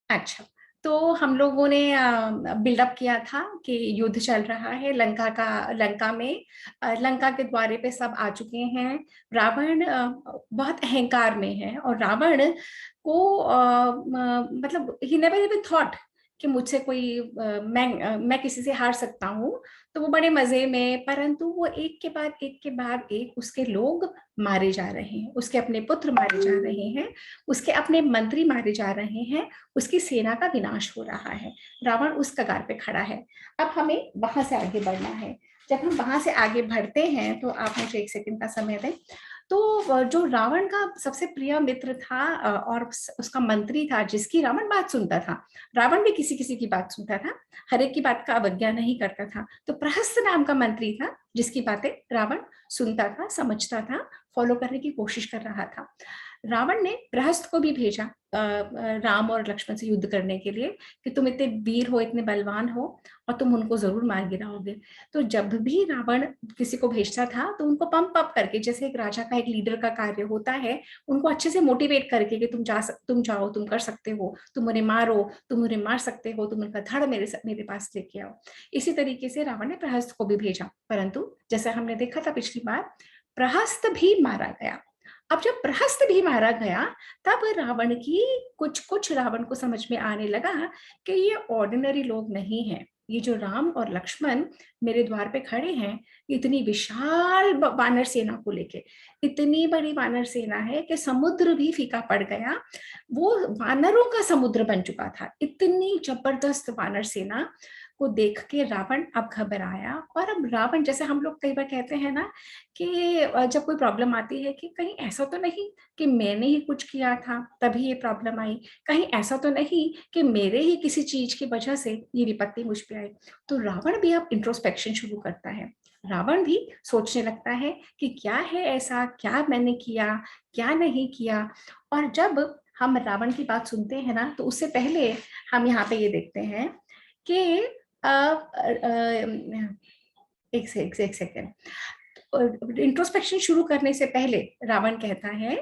अच्छा, तो हम लोगों ने बिल्डअप किया था कि युद्ध चल रहा है लंका में। लंका के द्वारे पे सब आ चुके हैं। रावण बहुत अहंकार में है, और रावण को मतलब ही नेवर इवन थॉट कि मुझसे कोई मैं किसी से हार सकता हूँ। तो वो बड़े मजे में, परंतु वो एक के बाद एक उसके लोग मारे जा रहे हैं, उसके अपने पुत्र मारे जा रहे हैं, उसके अपने मंत्री मारे जा रहे हैं, उसकी सेना का विनाश हो रहा है। रावण उस कगार पे खड़ा है। अब हमें वहां से आगे बढ़ना है। जब हम वहां से आगे बढ़ते हैं तो आप मुझे एक सेकंड का समय दें। तो जो रावण का सबसे प्रिय मित्र था और उसका मंत्री था, जिसकी रावण बात सुनता था। रावण भी किसी किसी की बात सुनता था, हर एक की बात का अवज्ञा नहीं करता था। तो प्रहस्त नाम का मंत्री था, जिसकी बातें रावण सुनता था, समझता था, फॉलो करने की कोशिश कर रहा था। रावण ने प्रहस्त को भी भेजा राम और लक्ष्मण से युद्ध करने के लिए, कि तुम इतने वीर हो, इतने बलवान हो, और तुम उनको जरूर मार गिराओगे। तो जब भी रावण किसी को भेजता था तो उनको पंप अप करके, जैसे एक राजा का, एक लीडर का कार्य होता है, उनको अच्छे से मोटिवेट करके कि तुम जाओ, तुम कर सकते हो, तुम उन्हें मारो, तुम उन्हें मार सकते हो, तुम उनका धड़ मेरे पास लेके आओ। इसी तरीके से रावण ने प्रहस्त को भी भेजा, परंतु जैसा हमने देखा था पिछली बार, प्रहस्त भी मारा गया। अब जब प्रहस्त भी मारा गया, तब रावण की कुछ कुछ रावण को समझ में आने लगा कि ये ऑर्डिनरी लोग नहीं है। ये जो राम और लक्ष्मण मेरे द्वार पे खड़े हैं, इतनी विशाल वानर सेना को लेके, इतनी बड़ी वानर सेना है कि समुद्र भी फीका पड़ गया। वो वानरों का समुद्र बन चुका था। इतनी जबरदस्त वानर सेना को देख के रावण अब घबराया। और अब रावण, जैसे हम लोग कई बार कहते हैं ना कि जब कोई प्रॉब्लम आती है, कि कहीं ऐसा तो नहीं कि मैंने ही कुछ किया था तभी ये प्रॉब्लम आई, कहीं ऐसा तो नहीं कि मेरे ही किसी चीज की वजह से ये विपत्ति मुझ पे आई। तो रावण भी अब इंट्रोस्पेक्शन शुरू करता है। रावण भी सोचने लगता है कि क्या है ऐसा, क्या मैंने किया, क्या नहीं किया। और जब हम रावण की बात सुनते हैं ना, तो उससे पहले हम यहाँ पे ये देखते हैं कि एक सेकेंड, इंट्रोस्पेक्शन शुरू करने से पहले रावण कहता है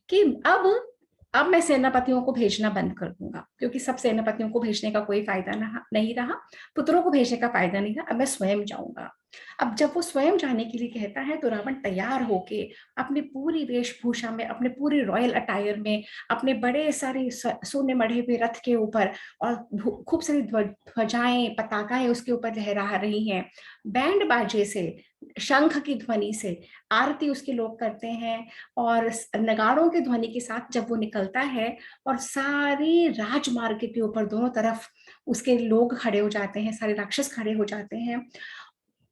कि अब मैं सेनापतियों को भेजना बंद कर दूंगा, क्योंकि सब सेनापतियों को भेजने का कोई फायदा नहीं रहा, पुत्रों को भेजने का फायदा नहीं रहा, अब मैं स्वयं जाऊंगा। अब जब वो स्वयं जाने के लिए कहता है, तो रावण तैयार होके अपनी पूरी वेशभूषा में, अपने पूरे रॉयल अटायर में, अपने बड़े सारे सोने मढ़े हुए रथ के ऊपर, और खूब सारी ध्वजाएं, पताकाएं उसके ऊपर लहरा रही हैं, बैंड बाजे से, शंख की ध्वनि से आरती उसके लोग करते हैं, और नगाड़ों की ध्वनि के साथ जब वो निकलता है, और सारे राजमार्ग के ऊपर दोनों तरफ उसके लोग खड़े हो जाते हैं, सारे राक्षस खड़े हो जाते हैं।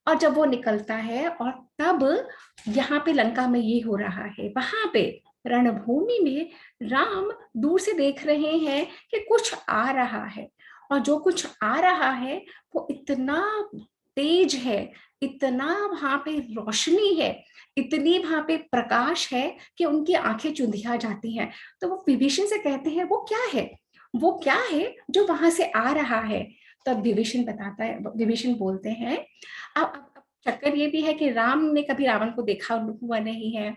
और जब वो निकलता है, और तब यहाँ पे लंका में ये हो रहा है, वहां पे रणभूमि में राम दूर से देख रहे हैं कि कुछ आ रहा है। और जो कुछ आ रहा है वो इतना तेज है, इतना वहां पे रोशनी है, इतनी वहां पे प्रकाश है कि उनकी आंखें चुंधिया जाती हैं। तो वो विभीषण से कहते हैं, वो क्या है, वो क्या है जो वहां से आ रहा है। तब विभीषण बताता है, विभीषण बोलते हैं, अब चक्कर ये भी है कि राम ने कभी रावण को देखा हुआ नहीं है।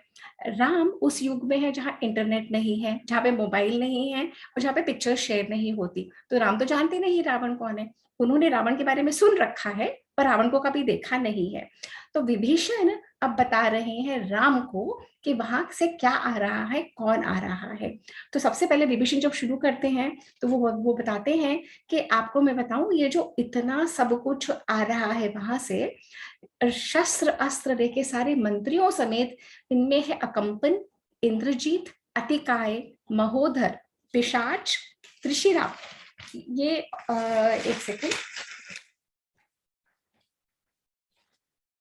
राम उस युग में है जहाँ इंटरनेट नहीं है, जहाँ पे मोबाइल नहीं है, और जहाँ पे पिक्चर शेयर नहीं होती। तो राम तो जानते नहीं रावण कौन है। उन्होंने रावण के बारे में सुन रखा है, पर रावण को कभी देखा नहीं है। तो विभीषण अब बता रहे हैं राम को कि वहां से क्या आ रहा है, कौन आ रहा है। तो सबसे पहले विभीषण जब शुरू करते हैं, तो वो बताते हैं कि आपको मैं बताऊं, ये जो इतना सब कुछ आ रहा है वहां से, शस्त्र अस्त्र लेके सारे मंत्रियों समेत, इनमें है अकंपन, इंद्रजीत, अतिकाय, महोधर, पिशाच, त्रिशिरा, ये एक सेकंड,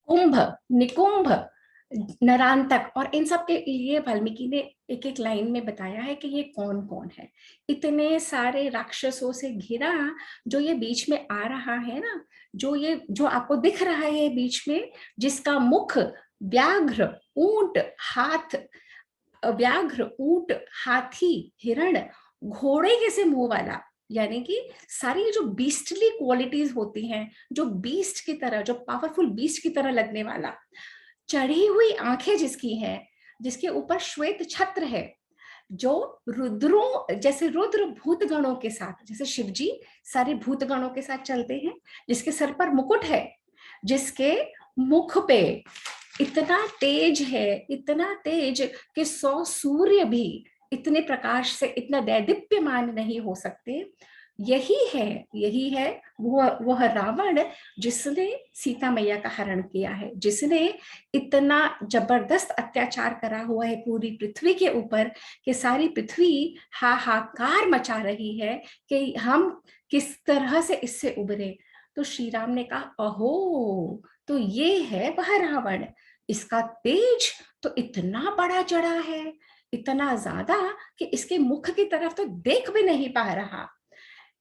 कुंभ, निकुंभ, नरांतक। और इन सब के लिए वाल्मीकि ने एक एक लाइन में बताया है कि ये कौन कौन है। इतने सारे राक्षसों से घिरा जो ये बीच में आ रहा है ना, जो आपको दिख रहा है बीच में, जिसका मुख व्याघ्र, ऊंट, हाथ, व्याघ्र, ऊंट, हाथी, हिरण, घोड़े जैसे मुंह वाला, यानी कि सारी जो बीस्टली क्वालिटीज होती हैं, जो बीस्ट की तरह, जो पावरफुल बीस्ट की तरह लगने वाला, चढ़ी हुई आंखें जिसकी हैं, जिसके ऊपर श्वेत छत्र है, जो रुद्रों जैसे रुद्र भूत गणों के साथ, जैसे शिव जी सारे भूत गणों के साथ चलते हैं, जिसके सर पर मुकुट है, जिसके मुख पे इतना तेज है, इतना तेज कि 100 सूर्य भी इतने प्रकाश से इतना दैदीप्यमान नहीं हो सकते। यही है वह रावण जिसने सीता मैया का हरण किया है, जिसने इतना जबरदस्त अत्याचार करा हुआ है पूरी पृथ्वी के ऊपर कि सारी पृथ्वी हाहाकार मचा रही है कि हम किस तरह से इससे उबरे। तो श्री राम ने कहा, अहो, तो ये है वह रावण, इसका तेज तो इतना बड़ा चढ़ा है, इतना ज्यादा कि इसके मुख की तरफ तो देख भी नहीं पा रहा,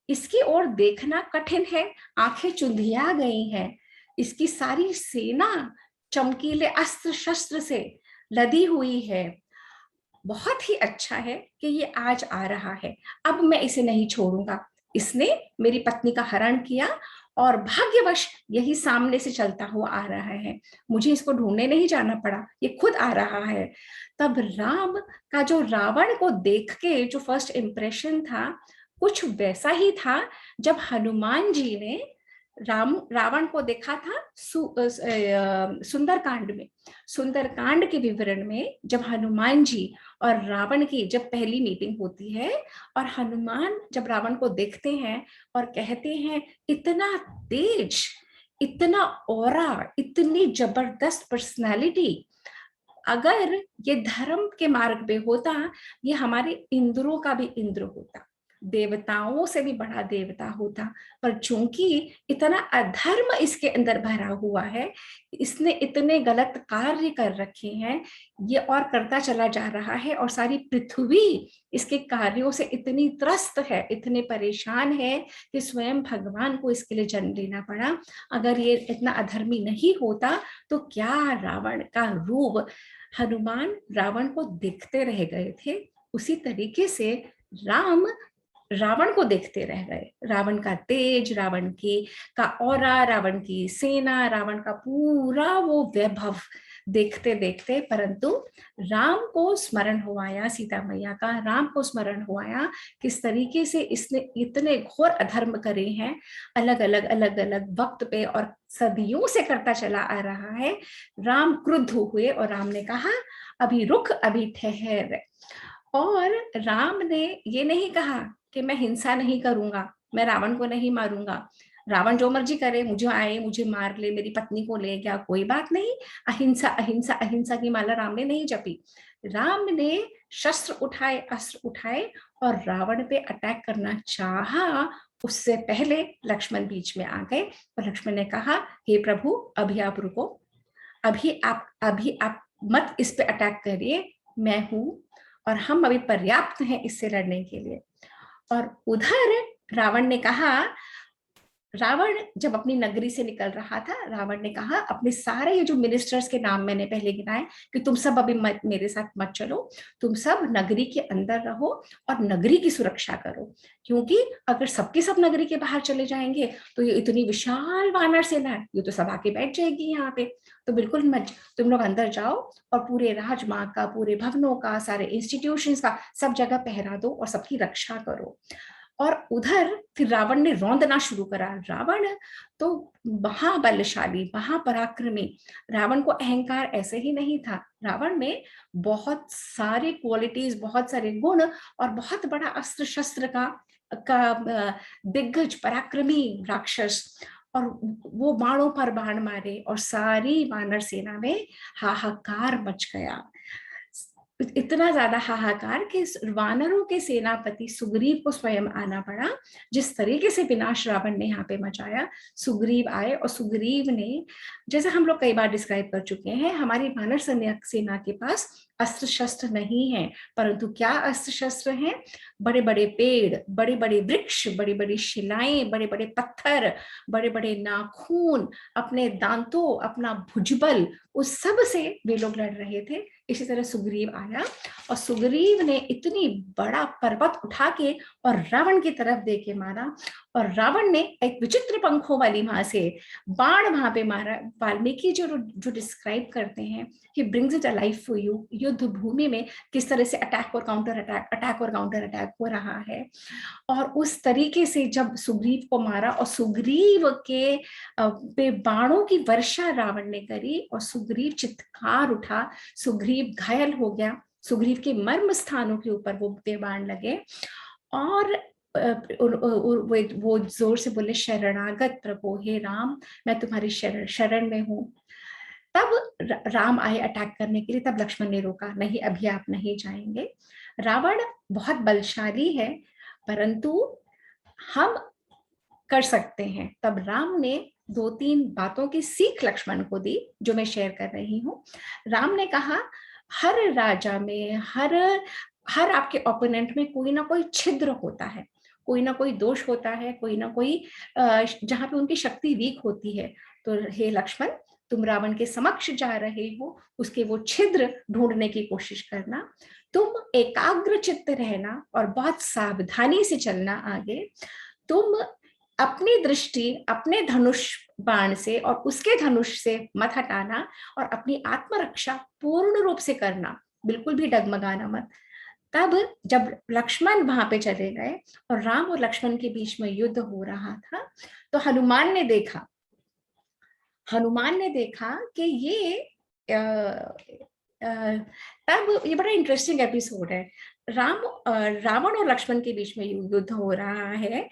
इसकी ओर देखना कठिन है, आंखें चुंधिया गई हैं, इसकी सारी सेना चमकीले अस्त्र शस्त्र से लदी हुई है। बहुत ही अच्छा है कि ये आज आ रहा है, अब मैं इसे नहीं छोड़ूंगा। इसने मेरी पत्नी का हरण किया और भाग्यवश यही सामने से चलता हुआ आ रहा है, मुझे इसको ढूंढने नहीं जाना पड़ा, ये खुद आ रहा है। तब राम का जो रावण को देख के जो फर्स्ट इंप्रेशन था, कुछ वैसा ही था जब हनुमान जी ने रावण को देखा था सुंदरकांड में। सुंदरकांड के विवरण में जब हनुमान जी और रावण की जब पहली मीटिंग होती है और हनुमान जब रावण को देखते हैं और कहते हैं, इतना तेज, इतना ऑरा, इतनी जबरदस्त पर्सनालिटी, अगर ये धर्म के मार्ग पे होता, ये हमारे इंद्रों का भी इंद्र होता, देवताओं से भी बड़ा देवता होता। पर चूंकि इतना अधर्म इसके अंदर भरा हुआ है, इसने इतने गलत कार्य कर रखे हैं, ये और करता चला जा रहा है, और सारी पृथ्वी इसके कार्यों से इतनी त्रस्त है, इतने परेशान है कि स्वयं भगवान को इसके लिए जन्म लेना पड़ा। अगर ये इतना अधर्मी नहीं होता तो क्या रावण का रूप, हनुमान रावण को देखते रह गए थे, उसी तरीके से राम रावण को देखते रह गए। रावण का तेज, रावण की का औरा, रावण की सेना, रावण का पूरा वो वैभव देखते देखते, परंतु राम को स्मरण हुआया, सीता मैया का राम को स्मरण हुआया, किस तरीके से इसने इतने घोर अधर्म करे हैं, अलग अलग वक्त पे और सदियों से करता चला आ रहा है। राम क्रुद्ध हुए और राम ने कहा, अभी रुक, अभी ठहर। और राम ने ये नहीं कहा कि मैं हिंसा नहीं करूंगा, मैं रावण को नहीं मारूंगा, रावण जो मर्जी करे, मुझे आए, मुझे मार ले, मेरी पत्नी को ले गया, कोई बात नहीं। अहिंसा अहिंसा अहिंसा की माला राम ने नहीं जपी। राम ने शस्त्र उठाए, अस्त्र उठाए और रावण पे अटैक करना चाहा। उससे पहले लक्ष्मण बीच में आ गए और लक्ष्मण ने कहा, हे प्रभु, अभी आप रुको, अभी आप मत इस पे अटैक करिए, मैं हूं और हम अभी पर्याप्त हैं इससे लड़ने के लिए। और उधर रावण ने कहा, रावण जब अपनी नगरी से निकल रहा था, रावण ने कहा, अपने सारे ये जो मिनिस्टर्स के नाम मैंने पहले गिनाए कि तुम सब अभी मेरे साथ मत चलो, तुम सब नगरी के अंदर रहो और नगरी की सुरक्षा करो, क्योंकि अगर सबके सब नगरी के बाहर चले जाएंगे तो ये इतनी विशाल वानर सेना है, ये तो सब आके बैठ जाएगी यहाँ पे। तो बिल्कुल मत, तुम लोग अंदर जाओ और पूरे राजमार्ग का, पूरे भवनों का, सारे इंस्टीट्यूशंस का सब जगह पहरा दो और सबकी रक्षा करो। और उधर फिर रावण ने रौंदना शुरू करा। रावण तो महाबलशाली, महापराक्रमी, रावण को अहंकार ऐसे ही नहीं था, रावण में बहुत सारे क्वालिटीज, बहुत सारे गुण और बहुत बड़ा अस्त्र शस्त्र का दिग्गज पराक्रमी राक्षस। और वो बाणों पर बाण मारे और सारी वानर सेना में हाहाकार मच गया, इतना ज्यादा हाहाकार कि वानरों के सेनापति सुग्रीव को स्वयं आना पड़ा। जिस तरीके से विनाश रावण ने यहाँ पे मचाया, सुग्रीव आए और सुग्रीव ने, जैसे हम लोग कई बार डिस्क्राइब कर चुके हैं, हमारी वानर सेना के पास अस्त्र शस्त्र नहीं है, परंतु क्या अस्त्र शस्त्र हैं? बड़े बड़े पेड़, बड़े बड़े वृक्ष, बड़ी बड़ी शिलाएं, बड़े बड़े पत्थर, बड़े बड़े नाखून, अपने दांतों, अपना भुजबल, उस सब से वे लोग लड़ रहे थे। इसी तरह सुग्रीव आया और सुग्रीव ने इतनी बड़ा पर्वत उठा के और रावण की तरफ दे के मारा, और रावण ने एक विचित्र पंखों वाली वहां से बाण वहां पे मारा। वाल्मीकि जो डिस्क्राइब करते हैं कि brings it alive for you, युद्ध भूमि में किस तरह से अटैक और काउंटर अटैक, अटैक और काउंटर अटैक हो रहा है। और उस तरीके से जब सुग्रीव को मारा और सुग्रीव के पे बाणों की वर्षा रावण ने करी और सुग्रीव चित्कार उठा, सुग्रीव घायल हो गया, सुग्रीव के मर्म स्थानों के ऊपर वो बाण लगे और वो जोर से बोले, शरणागत प्रभु, हे राम मैं तुम्हारी शरण में हूँ। तब राम आए अटैक करने के लिए, तब लक्ष्मण ने रोका, नहीं अभी आप नहीं जाएंगे, रावण बहुत बलशाली है परंतु हम कर सकते हैं। तब राम ने 2-3 बातों की सीख लक्ष्मण को दी जो मैं शेयर कर रही हूँ। राम ने कहा, हर राजा में, हर आपके ओपोनेंट में कोई ना कोई छिद्र होता है, कोई ना कोई दोष होता है, कोई ना कोई जहां पे उनकी शक्ति वीक होती है। तो हे लक्ष्मण, तुम रावण के समक्ष जा रहे हो, उसके वो छिद्र ढूंढने की कोशिश करना, तुम एकाग्र चित्त रहना और बहुत सावधानी से चलना आगे। तुम अपनी दृष्टि अपने धनुष बाण से और उसके धनुष से मत हटाना और अपनी आत्मरक्षा पूर्ण रूप से करना, बिल्कुल भी डगमगाना मत। तब जब लक्ष्मण वहां पे चले गए और राम और लक्ष्मण के बीच में युद्ध हो रहा था, तो हनुमान ने देखा कि तब ये बड़ा इंटरेस्टिंग एपिसोड है। रावण और लक्ष्मण के बीच में युद्ध हो रहा है।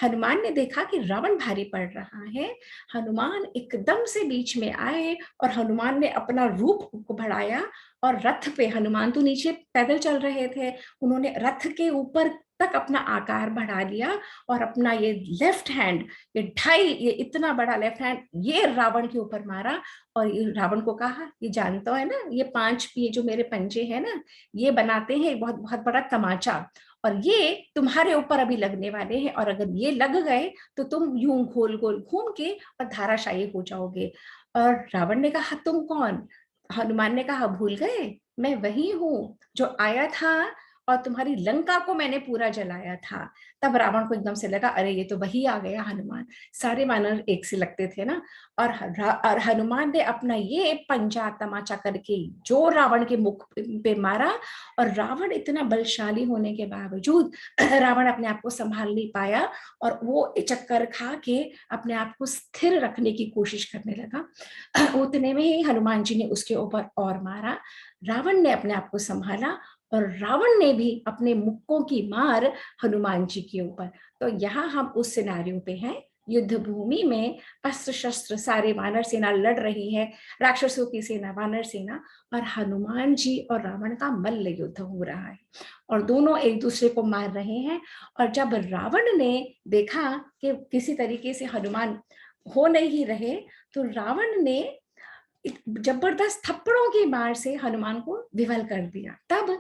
हनुमान ने देखा कि रावण भारी पड़ रहा है। हनुमान एकदम से बीच में आए और हनुमान ने अपना रूप को बढ़ाया और रथ पे, हनुमान तो नीचे पैदल चल रहे थे, उन्होंने रथ के ऊपर तक अपना आकार बढ़ा लिया और अपना ये लेफ्ट हैंड, ये इतना बड़ा लेफ्ट हैंड ये रावण के ऊपर मारा और ये रावण को कहा, ये जानता है ना, ये जो मेरे पंजे हैं ना, ये बनाते हैं बहुत बहुत बड़ा तमाचा और ये तुम्हारे ऊपर अभी लगने वाले हैं और अगर ये लग गए तो तुम यूं गोल गोल घूम के और धाराशायी हो जाओगे। और रावण ने कहा, तुम कौन? हनुमान ने कहा, भूल गए, मैं वही हूं जो आया था और तुम्हारी लंका को मैंने पूरा जलाया था। तब रावण को एकदम से लगा, अरे ये तो वही आ गया हनुमान, सारे वानर एक से लगते थे ना। और हनुमान ने अपना ये पंजा तमाचा करके जो रावण के मुख पे मारा और रावण इतना बलशाली होने के बावजूद रावण अपने आप को संभाल नहीं पाया और वो चक्कर खा के अपने आप को स्थिर रखने की कोशिश करने लगा। उतने में ही हनुमान जी ने उसके ऊपर और मारा। रावण ने अपने आप को संभाला और रावण ने भी अपने मुक्कों की मार हनुमान जी के ऊपर। तो यहाँ हम उस सिनारियों पे हैं, युद्ध भूमि में अस्त्र शस्त्र सारे वानर सेना लड़ रही है, राक्षसों की सेना, वानर सेना, और हनुमान जी और रावण का मल्ल युद्ध हो रहा है और दोनों एक दूसरे को मार रहे हैं। और जब रावण ने देखा कि किसी तरीके से हनुमान हो नहीं रहे, तो रावण ने जबरदस्त थप्पड़ों की मार से हनुमान को विवल कर दिया। तब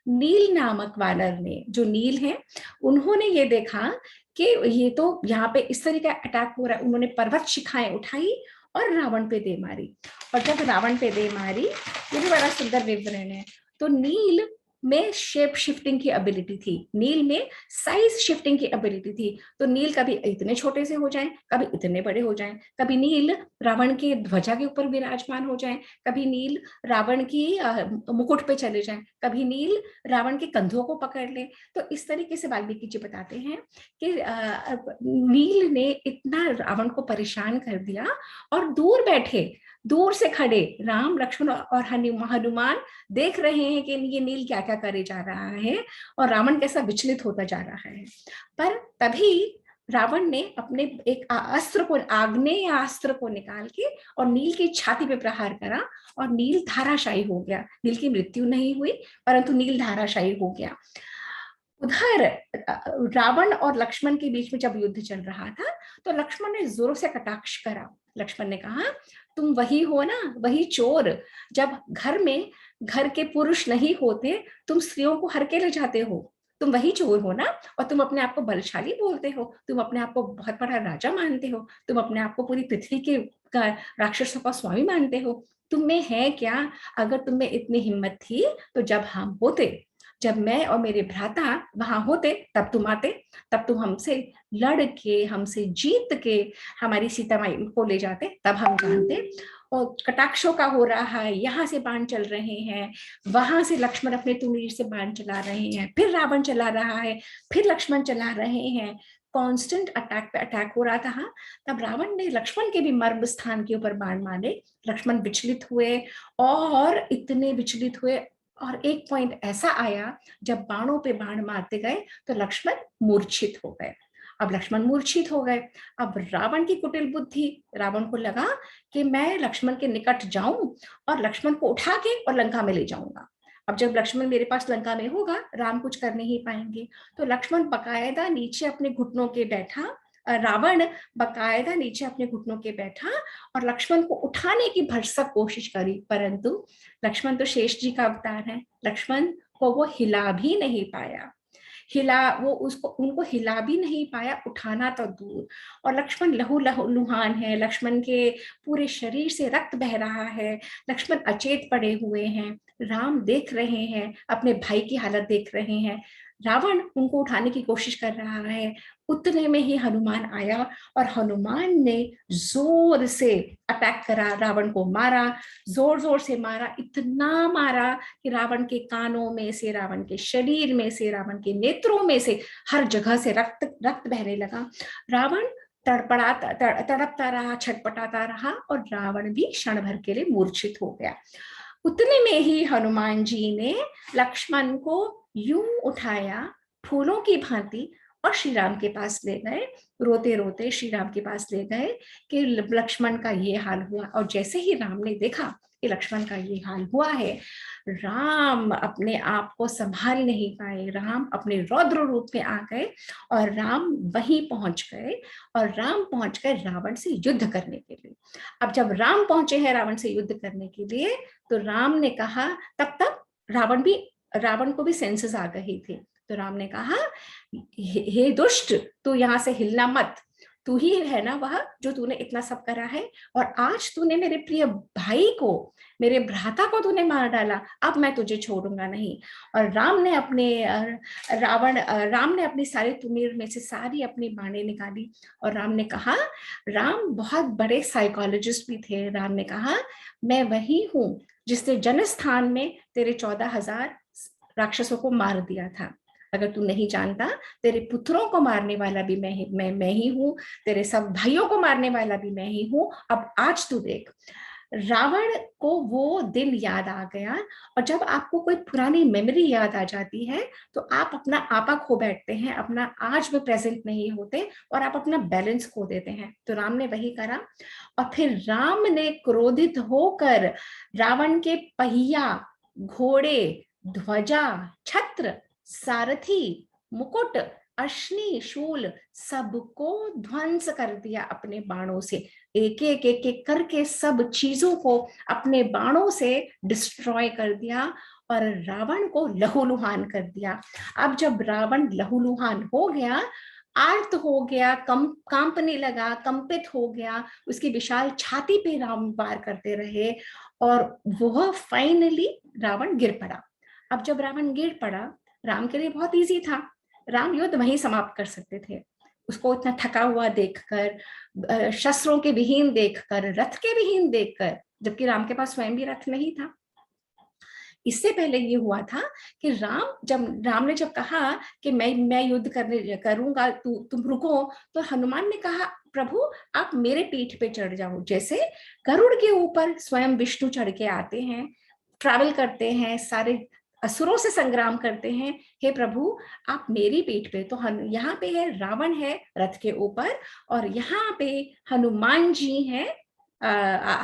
नील नामक वानर ने, जो नील है, उन्होंने ये देखा कि ये तो यहाँ पे इस तरीके का अटैक हो रहा है, उन्होंने पर्वत शिखाएं उठाई और रावण पे दे मारी। और जब रावण पे दे मारी, ये भी बड़ा सुंदर विवरण है, तो नील में शेप शिफ्टिंग की एबिलिटी थी, नील में साइज शिफ्टिंग की एबिलिटी थी। तो नील कभी इतने छोटे से हो जाएं, कभी इतने बड़े हो जाएं, कभी नील रावण के ध्वजा के ऊपर विराजमान हो जाएं, कभी नील रावण की मुकुट पे चले जाएं, कभी नील रावण के कंधों को पकड़ ले। तो इस तरीके से वाल्मीकि जी बताते हैं कि नील ने इतना रावण को परेशान कर दिया और दूर से खड़े राम, लक्ष्मण और हनुमान देख रहे हैं कि ये नील क्या क्या करे जा रहा है और रावण कैसा विचलित होता जा रहा है। पर तभी रावण ने अपने एक आग्नेय अस्त्र को निकाल के और नील की छाती पे प्रहार करा और नील धाराशायी हो गया। नील की मृत्यु नहीं हुई परंतु नील धाराशायी हो गया। उधर रावण और लक्ष्मण के बीच में जब युद्ध चल रहा था, तो लक्ष्मण ने जोरों से कटाक्ष करा। लक्ष्मण ने कहा, तुम वही हो ना, वही चोर, जब घर के पुरुष नहीं होते तुम स्त्रियों को हर के ले जाते हो, तुम वही चोर हो ना। और तुम अपने आप को बलशाली बोलते हो, तुम अपने आप को बहुत बड़ा राजा मानते हो, तुम अपने आप को पूरी पृथ्वी के राक्षसों का स्वामी मानते हो। तुम में है क्या? अगर तुम में इतनी हिम्मत थी तो जब मैं और मेरे भ्राता वहां होते तब तुम आते, तब तुम हमसे लड़ के, हमसे जीत के हमारी सीता माई को ले जाते, तब हम जानते। और कटाक्षों का हो रहा है, यहाँ से बाण चल रहे हैं, वहां से लक्ष्मण अपने तुनीर से बाण चला रहे हैं, फिर रावण चला रहा है, फिर लक्ष्मण चला रहे हैं, कांस्टेंट अटैक पे अटैक हो रहा था। तब रावण ने लक्ष्मण के भी मर्म स्थान के ऊपर बाण मारे, लक्ष्मण विचलित हुए, और इतने विचलित हुए, और एक पॉइंट ऐसा आया जब बाणों पे बाण मारते गए तो लक्ष्मण मूर्छित हो गए। अब लक्ष्मण मूर्छित हो गए। अब रावण की कुटिल बुद्धि, रावण को लगा कि मैं लक्ष्मण के निकट जाऊं और लक्ष्मण को उठा के और लंका में ले जाऊंगा। अब जब लक्ष्मण मेरे पास लंका में होगा, राम कुछ कर नहीं पाएंगे। तो लक्ष्मण बकायदा नीचे अपने घुटनों के बैठा, रावण बकायदा नीचे अपने घुटनों के बैठा और लक्ष्मण को उठाने की भरसक कोशिश करी, परंतु लक्ष्मण तो शेष जी का अवतार है, लक्ष्मण को वो हिला भी नहीं पाया। वो उसको उनको हिला भी नहीं पाया, उठाना तो दूर। और लक्ष्मण लहू लुहान है, लक्ष्मण के पूरे शरीर से रक्त बह रहा है, लक्ष्मण अचेत पड़े हुए हैं, राम देख रहे हैं, अपने भाई की हालत देख रहे हैं, रावण उनको उठाने की कोशिश कर रहा है। उतने में ही हनुमान आया और हनुमान ने जोर से अटैक करा, रावण को मारा, जोर जोर से मारा, इतना मारा कि रावण के कानों में से, रावण के शरीर में से, रावण के नेत्रों में से, हर जगह से रक्त रक्त बहने लगा। रावण तड़पता रहा, छटपटाता रहा, और रावण भी क्षण भर के लिए मूर्छित हो गया। उतने में ही हनुमान जी ने लक्ष्मण को यूं उठाया, फूलों की भांति, और श्री राम के पास ले गए, रोते रोते श्री राम के पास ले गए कि लक्ष्मण का ये हाल हुआ। और जैसे ही राम ने देखा कि लक्ष्मण का ये हाल हुआ है, राम अपने आप को संभाल नहीं पाए, राम अपने रौद्र रूप में आ गए, और राम वहीं पहुंच गए, और राम पहुंच गए रावण से युद्ध करने के लिए। अब जब राम पहुंचे हैं रावण से युद्ध करने के लिए, तो राम ने कहा, तब तक रावण को भी सेंसेस आ गई थी। तो राम ने कहा, हे दुष्ट, तू यहां से हिलना मत, तू ही है ना वह जो तूने इतना सब करा है, और आज तूने मेरे प्रिय भाई को, मेरे भ्राता को तूने मार डाला, अब मैं तुझे छोड़ूंगा नहीं। और राम ने अपनी सारी तुनीर में से सारी अपनी बाणें निकाली, और राम ने कहा, राम बहुत बड़े साइकोलॉजिस्ट भी थे, राम ने कहा, मैं वही हूं जिसने जनस्थान में तेरे 14,000 राक्षसों को मार दिया था। अगर तू नहीं जानता, तेरे पुत्रों को मारने वाला भी मैं ही हूं, तेरे सब भाइयों को मारने वाला भी मैं ही हूं, अब आज तू देख। रावण को वो दिन याद आ गया। और जब आपको कोई पुरानी मेमोरी याद आ जाती है, तो आप अपना आपा खो बैठते हैं, अपना आज में प्रेजेंट नहीं होते, और आप अपना बैलेंस खो देते हैं। तो राम ने वही करा, और फिर राम ने क्रोधित होकर रावण के पहिया, घोड़े, ध्वजा, छत्र, सारथी, मुकुट, अश्नि, शूल, सबको ध्वंस कर दिया अपने बाणों से। एक एक एक एक करके सब चीजों को अपने बाणों से डिस्ट्रॉय कर दिया, और रावण को लहूलुहान कर दिया। अब जब रावण लहूलुहान हो गया, आर्त हो गया, कांपने लगा, कंपित हो गया, उसकी विशाल छाती पे राम वार करते रहे, और वह फाइनली रावण गिर पड़ा। अब जब रावण गिर पड़ा, राम के लिए बहुत इजी था, राम युद्ध वहीं समाप्त कर सकते थे। उसको इतना थका हुआ देखकर, शस्त्रों के विहीन देखकर, रथ के विहीन देखकर, जबकि राम के पास स्वयं भी रथ नहीं था। इससे पहले ये हुआ था कि राम ने जब कहा कि मैं युद्ध करूंगा, तुम रुको, तो हनुमान ने कहा, प्रभु आप मेरे पीठ पे चढ़ जाओ। जैसे गरुड़ के ऊपर स्वयं विष्णु चढ़ के आते हैं, ट्रैवल करते हैं, सारे असुरों से संग्राम करते हैं, हे प्रभु आप मेरी पीठ पे। तो यहाँ पे है रावण है रथ के ऊपर, और यहाँ पे हनुमान जी हैं,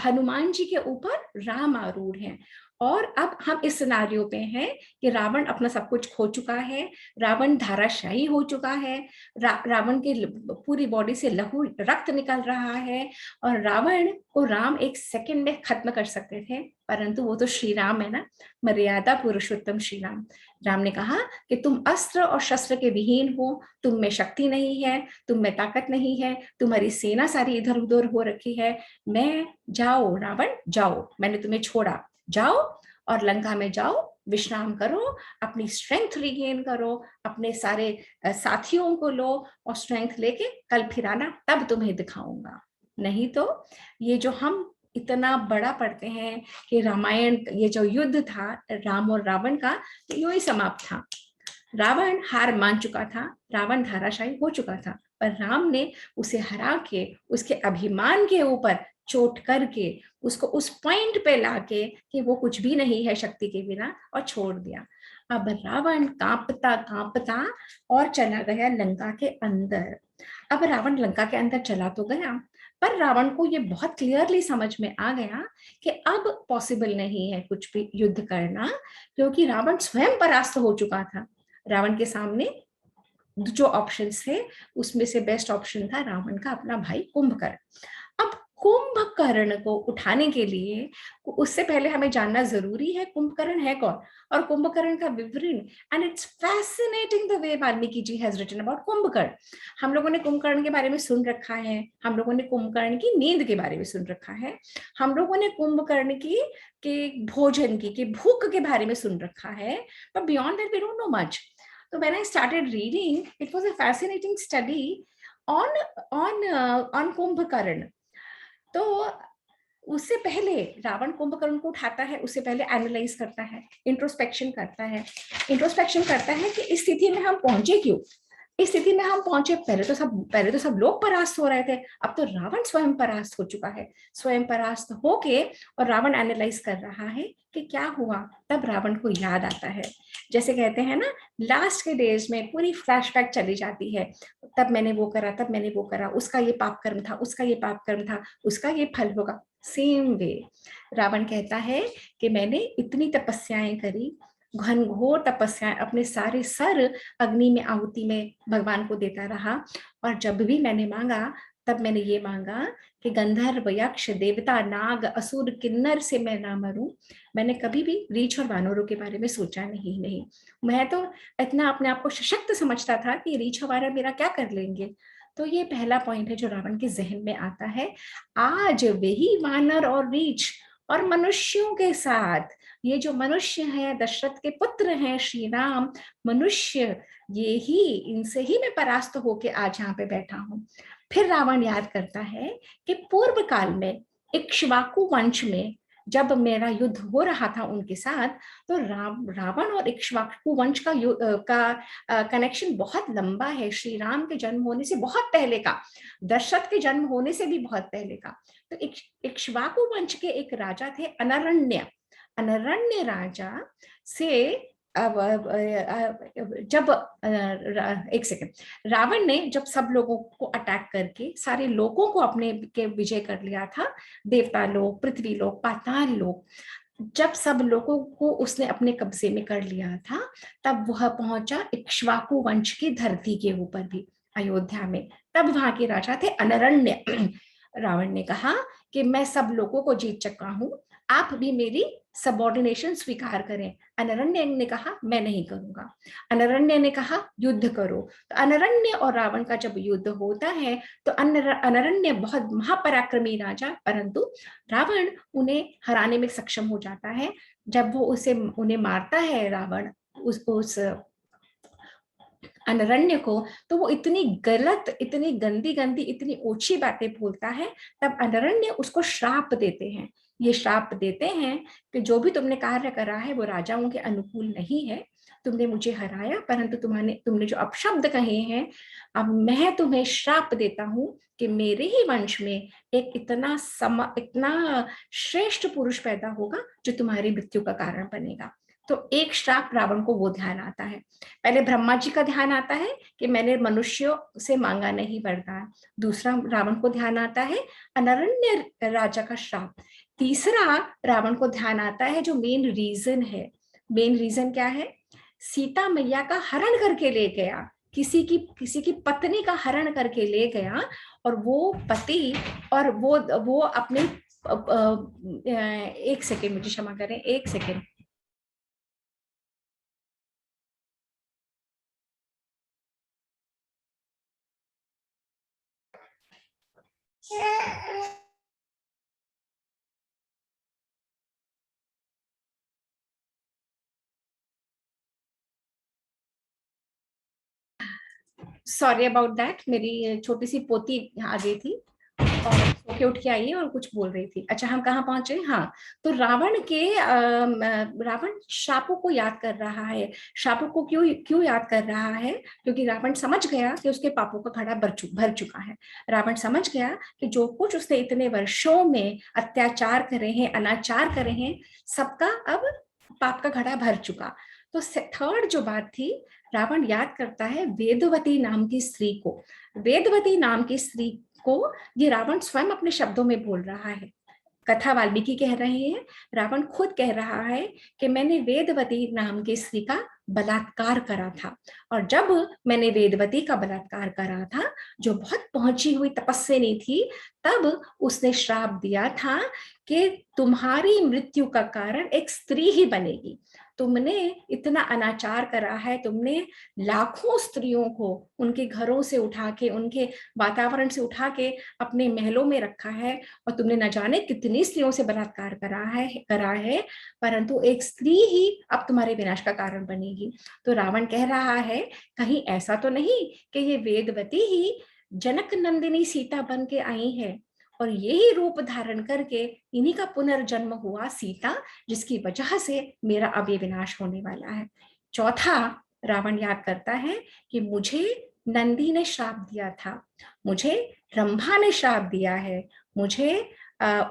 हनुमान जी के ऊपर राम आरूढ़ हैं। और अब हम इस सिनारियो पे हैं कि रावण अपना सब कुछ खो चुका है, रावण धाराशायी हो चुका है, रावण के पूरी बॉडी से लहू रक्त निकल रहा है, और रावण को राम एक सेकंड में खत्म कर सकते थे, परंतु वो तो श्री राम है ना, मर्यादा पुरुषोत्तम श्री राम। राम ने कहा कि तुम अस्त्र और शस्त्र के विहीन हो, तुम में शक्ति नहीं है, तुम में ताकत नहीं है, तुम्हारी सेना सारी इधर उधर हो रखी है, मैं जाओ रावण जाओ, मैंने तुम्हें छोड़ा, जाओ और लंका में जाओ, विश्राम करो, अपनी स्ट्रेंथ रिगेन करो, अपने सारे साथियों को लो, और स्ट्रेंथ लेके कल फिर आना, तब तुम्हें दिखाऊंगा। नहीं तो ये जो हम इतना बड़ा पढ़ते हैं कि रामायण, ये जो युद्ध था राम और रावण का, यूं ही समाप्त था। रावण हार मान चुका था, रावण धराशायी हो चुका था, पर राम ने उसे हरा के, उसके अभिमान के ऊपर चोट करके, उसको उस पॉइंट पे लाके कि वो कुछ भी नहीं है शक्ति के बिना, और छोड़ दिया। अब रावण कांपता कांपता और चला गया लंका के अंदर। अब रावण लंका के अंदर चला तो गया, पर रावण को ये बहुत क्लियरली समझ में आ गया कि अब पॉसिबल नहीं है कुछ भी युद्ध करना, क्योंकि रावण स्वयं परास्त हो चुका था। रावण के सामने जो ऑप्शंस थे उसमें से बेस्ट ऑप्शन था रावण का अपना भाई कुंभकर्ण। अब कुंभकर्ण को उठाने के लिए, उससे पहले हमें जानना जरूरी है कुंभकर्ण है कौन और कुंभकर्ण का विवरण। And it's fascinating the way Valmiki ji has written about Kumbhakarna. हम लोगों ने कुंभकर्ण के बारे में सुन रखा है, हम लोगों ने कुंभकर्ण की नींद के बारे में सुन रखा है, हम लोगों ने कुंभकर्ण की के भोजन की, के भूख के बारे में सुन रखा है, but beyond that we don't know much. So when I started reading, it was a fascinating study on on Kumbhakarna. तो उससे पहले रावण कुंभकर्ण को उठाता है, उससे पहले एनालाइज करता है, इंट्रोस्पेक्शन करता है, इंट्रोस्पेक्शन करता है कि इस स्थिति में हम पहुंचे क्यों, इस स्थिति में हम पहुंचे। पहले तो सब लोग परास्त हो रहे थे, अब तो रावण स्वयं परास्त हो चुका है। स्वयं परास्त होके और रावण एनालाइज कर रहा है कि क्या हुआ। तब रावण को याद आता है, जैसे कहते हैं ना, लास्ट के डेज में पूरी फ्लैशबैक चली जाती है, तब मैंने वो करा, तब मैंने वो करा, उसका ये पाप कर्म था, उसका ये पाप कर्म था, उसका ये फल होगा। सेम वे रावण कहता है कि मैंने इतनी तपस्याएं करी, घनघोर तपस्याएं, अपने सारे सर अग्नि में आहुति में भगवान को देता रहा, और जब भी मैंने मांगा तब मैंने ये मांगा कि गंधर्व यक्ष देवता नाग असुर किन्नर से मैं ना मरूं। मैंने कभी भी रीछ और वानरों के बारे में सोचा नहीं। मैं तो इतना अपने आप को सशक्त समझता था कि रीछ और वानर मेरा क्या कर लेंगे। तो ये पहला पॉइंट है जो रावण के जहन में आता है। आज वही वानर और रीछ और मनुष्यों के साथ, ये जो मनुष्य हैं, दशरथ के पुत्र हैं श्री राम, मनुष्य, ये ही, इनसे ही मैं परास्त होके आज यहाँ पे बैठा हूँ। फिर रावण याद करता है कि पूर्व काल में इक्ष्वाकु वंश में जब मेरा युद्ध हो रहा था उनके साथ, तो रावण और इक्ष्वाकु वंश का कनेक्शन बहुत लंबा है, श्री राम के जन्म होने से बहुत पहले का, दशरथ के जन्म होने से भी बहुत पहले का। तो इक्ष्वाकु वंश के एक राजा थे अनरण्य। अनरण्य राजा से जब एक सेकंड, रावण ने जब सब लोगों को अटैक करके सारे लोगों को अपने के विजय कर लिया था, देवता लोग, पृथ्वी लोग, पाताल लोग, जब सब लोगों को उसने अपने कब्जे में कर लिया था, तब वह पहुंचा इक्ष्वाकु वंश की धरती के ऊपर भी, अयोध्या में। तब वहां के राजा थे अनरण्य। रावण ने कहा कि मैं सब लोगों को जीत चुका हूं, आप भी मेरी सबऑर्डिनेशन स्वीकार करें। अनरण्य ने कहा मैं नहीं करूंगा। अनरण्य ने कहा युद्ध करो। तो अनरण्य और रावण का जब युद्ध होता है तो अनरण्य बहुत महापराक्रमी राजा, परंतु रावण उन्हें हराने में सक्षम हो जाता है। जब वो उन्हें मारता है रावण, उस अनरण्य को, तो वो इतनी गलत, इतनी गंदी गंदी, इतनी ओछी बातें बोलता है। तब अनरण्य उसको श्राप देते हैं। ये श्राप देते हैं कि जो भी तुमने कार्य करा है वो राजाओं के अनुकूल नहीं है। तुमने मुझे हराया, परंतु तुमने जो अपशब्द कहे हैं, अब मैं तुम्हें श्राप देता हूं कि मेरे ही वंश में एक इतना श्रेष्ठ पुरुष पैदा होगा जो तुम्हारी मृत्यु का कारण बनेगा। तो एक श्राप रावण को वो ध्यान आता है। पहले ब्रह्मा जी का ध्यान आता है कि मैंने मनुष्यों से मांगा नहीं वरदान। दूसरा रावण को ध्यान आता है अनरण्य राजा का श्राप। तीसरा रावण को ध्यान आता है जो मेन रीजन है। मेन रीजन क्या है? सीता मैया का हरण करके ले गया, किसी की पत्नी का हरण करके ले गया, और वो पति और वो अपने एक सेकेंड, मुझे क्षमा करें, एक सेकेंड। सॉरी अबाउट दैट, मेरी छोटी सी पोती आ गई थी। और सो के उठ के आई है और कुछ बोल रही थी। अच्छा, हम कहाँ पहुंचे? हाँ, तो रावण शापों को याद कर रहा है। शापों को क्यों क्यों याद कर रहा है? क्योंकि रावण समझ गया कि उसके पापों का घड़ा भर चुका है। रावण समझ गया कि जो कुछ उसने इतने वर्षों में अत्याचार करे हैं, अनाचार करे हैं, सबका अब पाप का घड़ा भर चुका। तो थर्ड जो बात थी, रावण याद करता है वेदवती नाम की स्त्री को। वेदवती नाम की स्त्री को ये रावण स्वयं अपने शब्दों में बोल रहा है। कथा वाल्मीकि कह रहे हैं, रावण खुद कह रहा है कि मैंने वेदवती नाम की स्त्री का बलात्कार करा था, और जब मैंने वेदवती का बलात्कार करा था, जो बहुत पहुंची हुई तपस्विनी थी, तब उसने श्राप दिया था कि तुम्हारी मृत्यु का कारण एक स्त्री ही बनेगी। तुमने इतना अनाचार करा है, तुमने लाखों स्त्रियों को उनके घरों से उठा के, उनके वातावरण से उठा के अपने महलों में रखा है, और तुमने न जाने कितनी स्त्रियों से बलात्कार करा है, परंतु एक स्त्री ही अब तुम्हारे विनाश का कारण बनेगी। तो रावण कह रहा है, कहीं ऐसा तो नहीं कि ये वेदवती ही जनक नंदिनी सीता बन के आई है, और यही रूप धारण करके इन्हीं का पुनर्जन्म हुआ सीता, जिसकी वजह से मेरा अब ये विनाश होने वाला है। चौथा, रावण याद करता है कि मुझे नंदी ने श्राप दिया था, मुझे रंभा ने श्राप दिया है, मुझे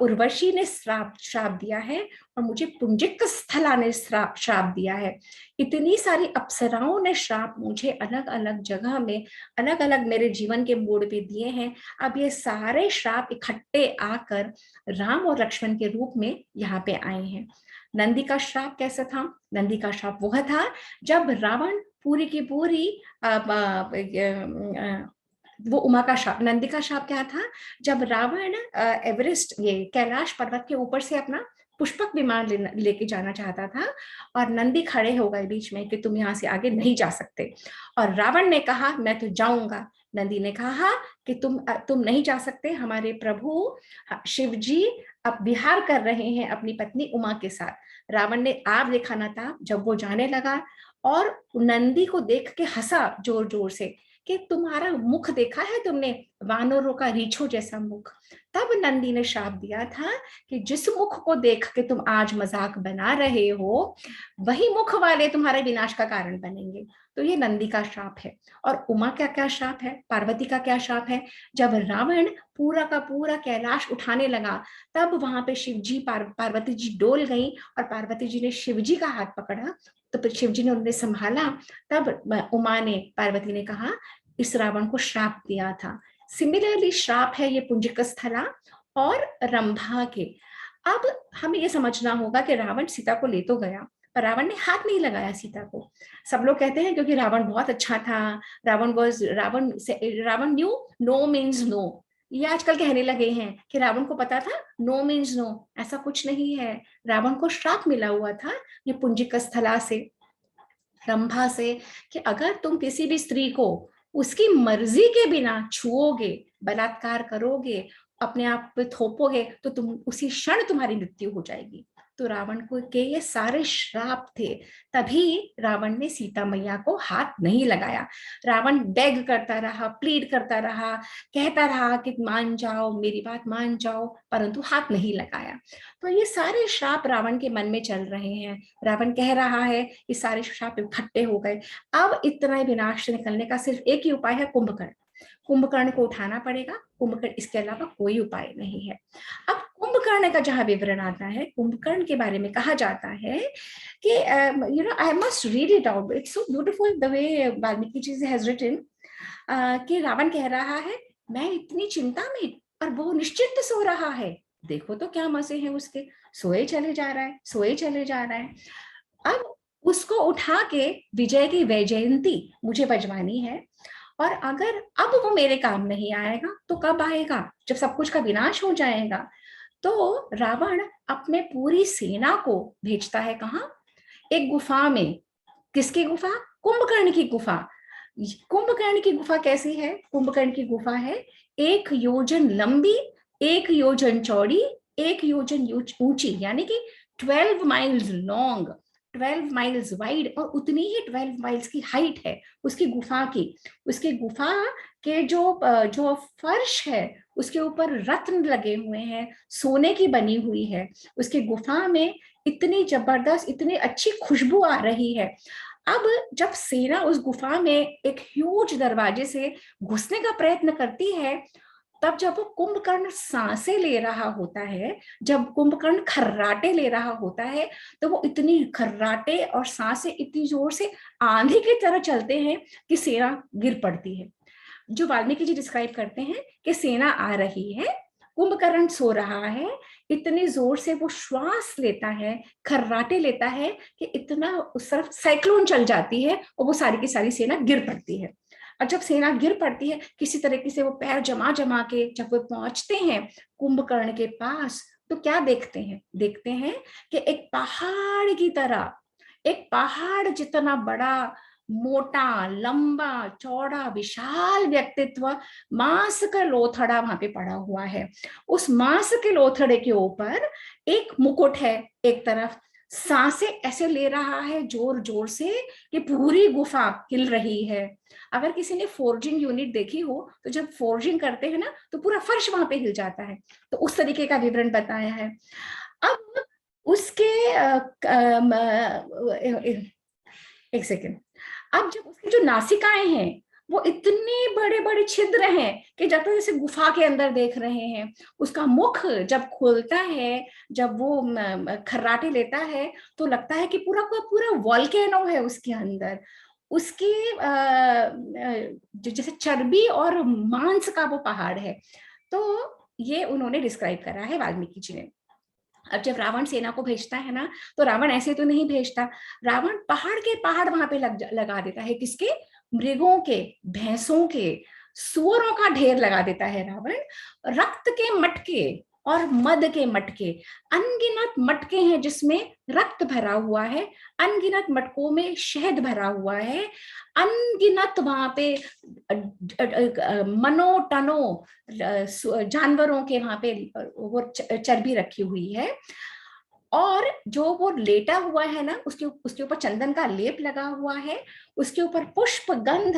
उर्वशी ने श्राप दिया है, और मुझे पुंजिक स्थला ने श्राप दिया है। इतनी सारी अप्सराओं ने श्राप मुझे अलग अलग जगह में, अलग अलग मेरे जीवन के मोड़ पे दिए हैं। अब ये सारे श्राप इकट्ठे आकर राम और लक्ष्मण के रूप में यहाँ पे आए हैं। नंदी का श्राप कैसा था? नंदी का श्राप वह था जब रावण पूरी की पूरी वो उमा का श्राप, नंदी का श्राप क्या था? जब रावण एवरेस्ट, ये कैलाश पर्वत के ऊपर से अपना पुष्पक विमान लेके जाना चाहता था, और नंदी खड़े हो गए बीच में कि तुम यहाँ से आगे नहीं जा सकते, और रावण ने कहा मैं तो जाऊंगा। नंदी ने कहा कि तुम नहीं जा सकते, हमारे प्रभु शिव जी अब विहार कर रहे हैं अपनी पत्नी उमा के साथ। रावण ने आप देखा ना था जब वो जाने लगा, और नंदी को देख के हंसा जोर जोर से कि तुम्हारा मुख देखा है तुमने, वानरों का रीछो जैसा मुख। तब नंदी ने श्राप दिया था कि जिस मुख को देख के तुम आज मजाक बना रहे हो, वही मुख वाले तुम्हारे विनाश का कारण बनेंगे। तो ये नंदी का श्राप है। और उमा का क्या श्राप है? पार्वती का क्या श्राप है? जब रावण पूरा का पूरा कैलाश उठाने लगा, तब वहां पे शिव जी पार्वती जी डोल गई, और पार्वती जी ने शिव जी का हाथ पकड़ा, तो फिर शिव जी ने उन्हें संभाला। तब उमा ने, पार्वती ने कहा, इस रावण को श्राप दिया था। सिमिलरली श्राप है ये पुंजिक स्थला और रंभा के। अब हमें ये समझना होगा कि रावण सीता को ले तो गया, पर रावण ने हाथ नहीं लगाया सीता को। सब लोग कहते हैं क्योंकि रावण बहुत अच्छा था, Ravan knew no means no. ये आजकल कहने लगे हैं कि रावण को पता था नो मीन्स नो। ऐसा कुछ नहीं है। रावण को श्राप मिला हुआ था ये पुंजिक स्थला से, रंभा से, कि अगर तुम किसी भी स्त्री को उसकी मर्जी के बिना छुओगे, बलात्कार करोगे, अपने आप पे थोपोगे, तो तुम उसी क्षण तुम्हारी मृत्यु हो जाएगी। तो रावण को के ये सारे श्राप थे, तभी रावण ने सीता मैया को हाथ नहीं लगाया। रावण बेग करता रहा, प्लीड करता रहा, कहता रहा कि मान जाओ, मेरी बात मान जाओ, परंतु हाथ नहीं लगाया। तो ये सारे श्राप रावण के मन में चल रहे हैं। रावण कह रहा है ये सारे श्राप इकट्ठे हो गए, अब इतना विनाश से निकलने का सिर्फ एक ही उपाय है, कुंभकर्ण। कुंभकर्ण को उठाना पड़ेगा, कुंभकर्ण, इसके अलावा कोई उपाय नहीं है। अब कुंभकर्ण का जहां विवरण आता है, कुंभकर्ण के बारे में कहा जाता है कि I must read it out, it's so beautiful the way Valmiki ji has written, कि रावण कह रहा है मैं इतनी चिंता में, और वो निश्चिंत सो रहा है, देखो तो क्या मजे हैं उसके, सोए चले जा रहा है, सोए चले जा रहा है। अब उसको उठा के विजय की वैजयंती मुझे बजवानी है, और अगर अब वो मेरे काम नहीं आएगा तो कब आएगा? जब सब कुछ का विनाश हो जाएगा। तो रावण अपने पूरी सेना को भेजता है कहाँ? एक गुफा में। किसकी गुफा? कुंभकर्ण की गुफा। कुंभकर्ण की गुफा कैसी है? कुंभकर्ण की गुफा है 1 योजन लंबी, 1 योजन चौड़ी, 1 योजन ऊंची, यानी कि 12 माइल्स लॉन्ग, 12 माइल्स वाइड और उतनी ही 12 माइल्स की हाइट है उसकी गुफा की। उसकी गुफा के जो फर्श है उसके ऊपर रत्न लगे हुए हैं, सोने की बनी हुई है। उसकी गुफा में इतनी जबरदस्त, इतनी अच्छी खुशबू आ रही है। अब जब सेना उस गुफा में एक ह्यूज दरवाजे से घुसने का प्रयत्न करती है, तब जब वो कुंभकर्ण सांसें ले रहा होता है, जब कुंभकर्ण खर्राटे ले रहा होता है, तो वो इतनी खर्राटे और सांसें इतनी जोर से आंधी की तरह चलते हैं कि सेना गिर पड़ती है। जो वाल्मीकि जी डिस्क्राइब करते हैं कि सेना आ रही है, कुंभकर्ण सो रहा है, इतनी जोर से वो श्वास लेता है, खर्राटे लेता है कि इतना उस तरफ साइक्लोन चल जाती है और वो सारी की सारी सेना गिर पड़ती है। और जब सेना गिर पड़ती है, किसी तरीके से वो पैर जमा जमा के जब वो पहुंचते हैं कुंभकर्ण के पास, तो क्या देखते हैं? देखते हैं कि एक पहाड़ की तरह, एक पहाड़ जितना बड़ा, मोटा, लंबा, चौड़ा, विशाल व्यक्तित्व, मांस का लोथड़ा वहां पे पड़ा हुआ है। उस मांस के लोथड़े के ऊपर एक मुकुट है, एक तरफ सांसें ऐसे ले रहा है जोर जोर से कि पूरी गुफा हिल रही है। अगर किसी ने फोर्जिंग यूनिट देखी हो तो जब फोर्जिंग करते हैं ना तो पूरा फर्श वहां पे हिल जाता है। तो उस तरीके का विवरण बताया है। अब उसके एक सेकेंड। अब जब उसकी जो नासिकाएं हैं वो इतने बड़े बड़े छिद्र हैं कि जब तो जैसे गुफा के अंदर देख रहे हैं। उसका मुख जब खुलता है, जब वो खर्राटे लेता है, तो लगता है कि पूरा का पूरा वॉल्केनो है उसके अंदर। उसकी जैसे चर्बी और मांस का वो पहाड़ है। तो ये उन्होंने डिस्क्राइब करा है वाल्मीकि जी ने। अब जब रावण सेना को भेजता है ना, तो रावण ऐसे तो नहीं भेजता। रावण पहाड़ के पहाड़ वहां पे लगा देता है। किसके? मृगों के, भैंसों के, सुअरों का ढेर लगा देता है रावण। रक्त के मटके और मद के मटके, अनगिनत मटके हैं जिसमें रक्त भरा हुआ है, अनगिनत मटकों में शहद भरा हुआ है, अनगिनत वहां पे मनो टनो जानवरों के वहां पे वो चर्बी रखी हुई है। और जो वो लेटा हुआ है ना, उसके उसके ऊपर चंदन का लेप लगा हुआ है, उसके ऊपर पुष्प गंध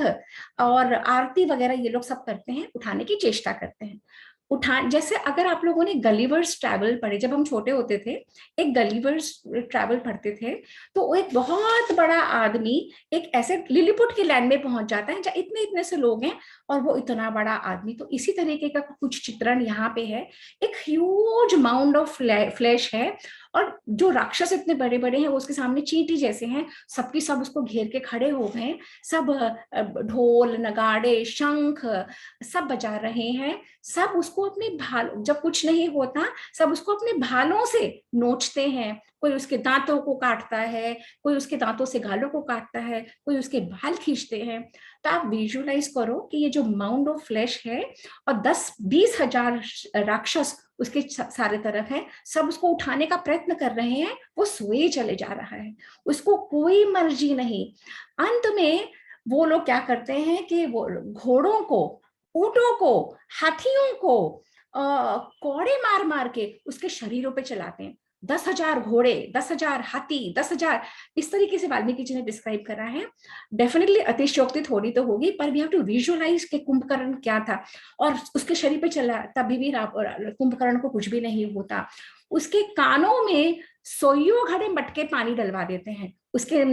और आरती वगैरह ये लोग सब करते हैं, उठाने की चेष्टा करते हैं। उठा जैसे अगर आप लोगों ने गलीवर्स ट्रैवल पढ़े, जब हम छोटे होते थे, एक गलीवर्स ट्रैवल पढ़ते थे, तो वो एक बहुत बड़ा आदमी एक ऐसे लिलीपुट के लैंड में पहुंच जाता है जहाँ इतने इतने से लोग हैं और वो इतना बड़ा आदमी। तो इसी तरीके का कुछ चित्रण यहाँ पे है। एक ह्यूज माउंड ऑफ फ्लैश है और जो राक्षस इतने बड़े बड़े हैं वो उसके सामने चींटी जैसे हैं, सबकी सब उसको घेर के खड़े हो गए। सब ढोल नगाड़े शंख सब बजा रहे हैं। सब उसको अपने भाल, जब कुछ नहीं होता सब उसको अपने भालों से नोचते हैं। कोई उसके दांतों को काटता है, कोई उसके दांतों से गालों को काटता है, कोई उसके बाल खींचते हैं। तो आप विजुलाइज करो कि ये जो माउंड ऑफ फ्लैश है और 10-20 हजार राक्षस उसके सारे तरफ है, सब उसको उठाने का प्रयत्न कर रहे हैं। वो सोए चले जा रहा है, उसको कोई मर्जी नहीं। अंत में वो लोग क्या करते हैं कि वो घोड़ों को, ऊंटों को, हाथियों को कौड़े मार मार के उसके शरीरों पे चलाते हैं। 10,000 घोड़े, 10,000 हाथी, 10,000, इस तरीके से वाल्मीकि जी ने डिस्क्राइब करा है। डेफिनेटली अतिशयोक्ति थोड़ी तो होगी, पर वी हैव टू विजुअलाइज के कुंभकर्ण क्या था। और उसके शरीर पे चला तभी भी कुंभकर्ण को कुछ भी नहीं होता। उसके कानों में सोइयों घड़े मटके पानी डलवा देते हैं, उसके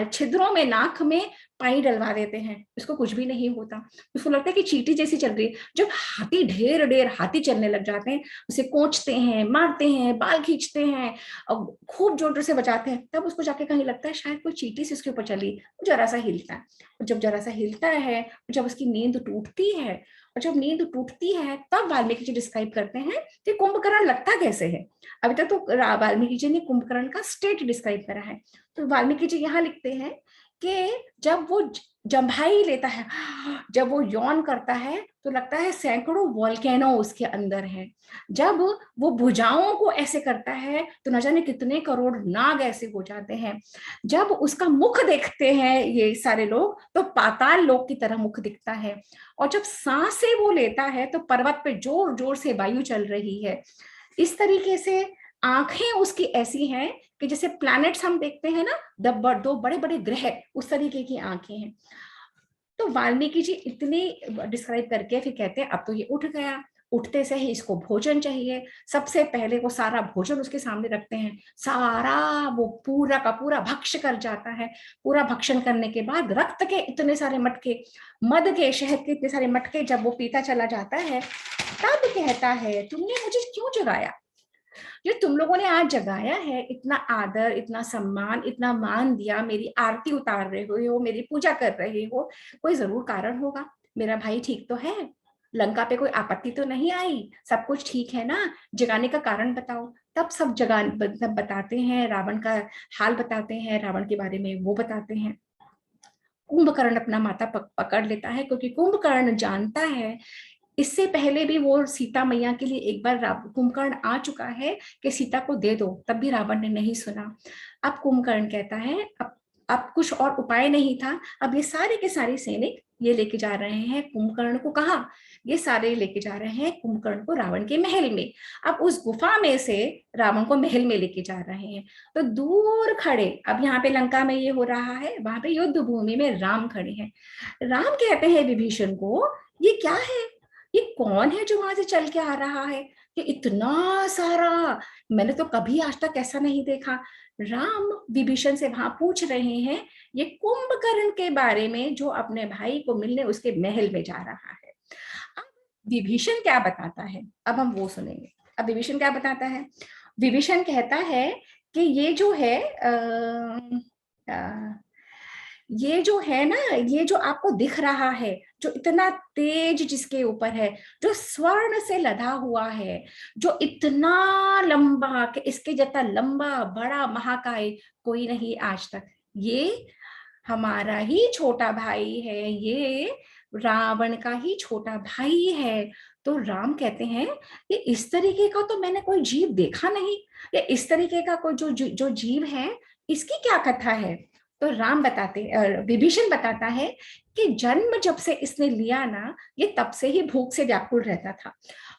छिद्रों में, नाक में पानी डलवा देते हैं, उसको कुछ भी नहीं होता। उसको लगता है कि चींटी जैसी चल रही है। जब हाथी ढेर ढेर हाथी चलने लग जाते हैं, उसे कोंचते हैं, मारते हैं, बाल खींचते हैं और खूब जोर से बजाते हैं, तब उसको जाके कहीं लगता है शायद कोई चींटी से उसके ऊपर चली। जरा सा हिलता है, जब जरा सा हिलता है, जब उसकी नींद टूटती है, और जब नींद टूटती है तब वाल्मीकि जी डिस्क्राइब करते हैं कि कुंभकर्ण लगता कैसे है। अभी तक तो वाल्मीकि जी ने कुंभकर्ण का स्टेट डिस्क्राइब करा है, तो वाल्मीकि जी यहाँ लिखते हैं कि जब वो जम्भाई लेता है, जब वो यौन करता है, तो लगता है सैकड़ों वॉल्केनो उसके अंदर है। जब वो भुजाओं को ऐसे करता है तो न जाने कितने करोड़ नाग ऐसे हो जाते हैं। जब उसका मुख देखते हैं ये सारे लोग, तो पाताल लोक की तरह मुख दिखता है। और जब सांसें वो लेता है तो पर्वत पे जोर जोर से वायु चल रही है। इस तरीके से आंखें उसकी ऐसी हैं कि जैसे प्लैनेट्स हम देखते हैं ना, दो बड़े बड़े ग्रह, उस तरीके की आंखें हैं। तो वाल्मीकि जी इतने डिस्क्राइब करके फिर कहते हैं अब तो ये उठ गया, उठते से ही इसको भोजन चाहिए। सबसे पहले वो सारा भोजन उसके सामने रखते हैं, सारा वो पूरा का पूरा भक्ष्य कर जाता है। पूरा भक्षण करने के बाद रक्त के इतने सारे मटके, मद के, शहद के इतने सारे मटके जब वो पीता चला जाता है, तब कहता है तुमने मुझे क्यों जगाया? जो तुम लोगों ने आज जगाया है, इतना आदर, इतना सम्मान, इतना मान दिया, मेरी आरती उतार रहे हो, मेरी पूजा कर रहे हो, कोई जरूर कारण होगा। मेरा भाई ठीक तो है, लंका पे कोई आपत्ति तो नहीं आई, सब कुछ ठीक है ना, जगाने का कारण बताओ। तब सब सब बताते हैं, रावण का हाल बताते हैं, रावण के बारे में वो बताते हैं। कुंभकर्ण अपना माथा पकड़ लेता है, क्योंकि कुंभकर्ण जानता है, इससे पहले भी वो सीता मैया के लिए एक बार कुंभकर्ण आ चुका है कि सीता को दे दो, तब भी रावण ने नहीं सुना। अब कुंभकर्ण कहता है अब कुछ और उपाय नहीं था, अब ये सारे के सारे सैनिक ये लेके जा रहे हैं कुंभकर्ण को। कहा? ये सारे लेके जा रहे हैं कुंभकर्ण को रावण के महल में। अब उस गुफा में से रावण को महल में लेके जा रहे हैं। तो दूर खड़े, अब यहाँ पे लंका में ये हो रहा है, वहां पे युद्ध भूमि में राम खड़े हैं। राम कहते हैं विभीषण को, ये क्या है, ये कौन है जो वहां से चल के आ रहा है, ये इतना सारा, मैंने तो कभी आज तक ऐसा नहीं देखा। राम विभीषण से वहां पूछ रहे हैं ये कुंभकर्ण के बारे में, जो अपने भाई को मिलने उसके महल में जा रहा है। अब विभीषण क्या बताता है, अब हम वो सुनेंगे। अब विभीषण क्या बताता है? विभीषण कहता है कि ये जो है ये जो है ना, ये जो आपको दिख रहा है, जो इतना तेज जिसके ऊपर है, जो स्वर्ण से लदा हुआ है, जो इतना लंबा कि इसके जितना लंबा बड़ा महाकाय कोई नहीं आज तक, ये हमारा ही छोटा भाई है, ये रावण का ही छोटा भाई है। तो राम कहते हैं ये इस तरीके का तो मैंने कोई जीव देखा नहीं, ये इस तरीके का कोई जो जीव है, इसकी क्या कथा है? तो राम बताते, विभीषण बताता है कि जन्म जब से इसने लिया ना, ये तब से ही भूख से व्याकुल रहता था,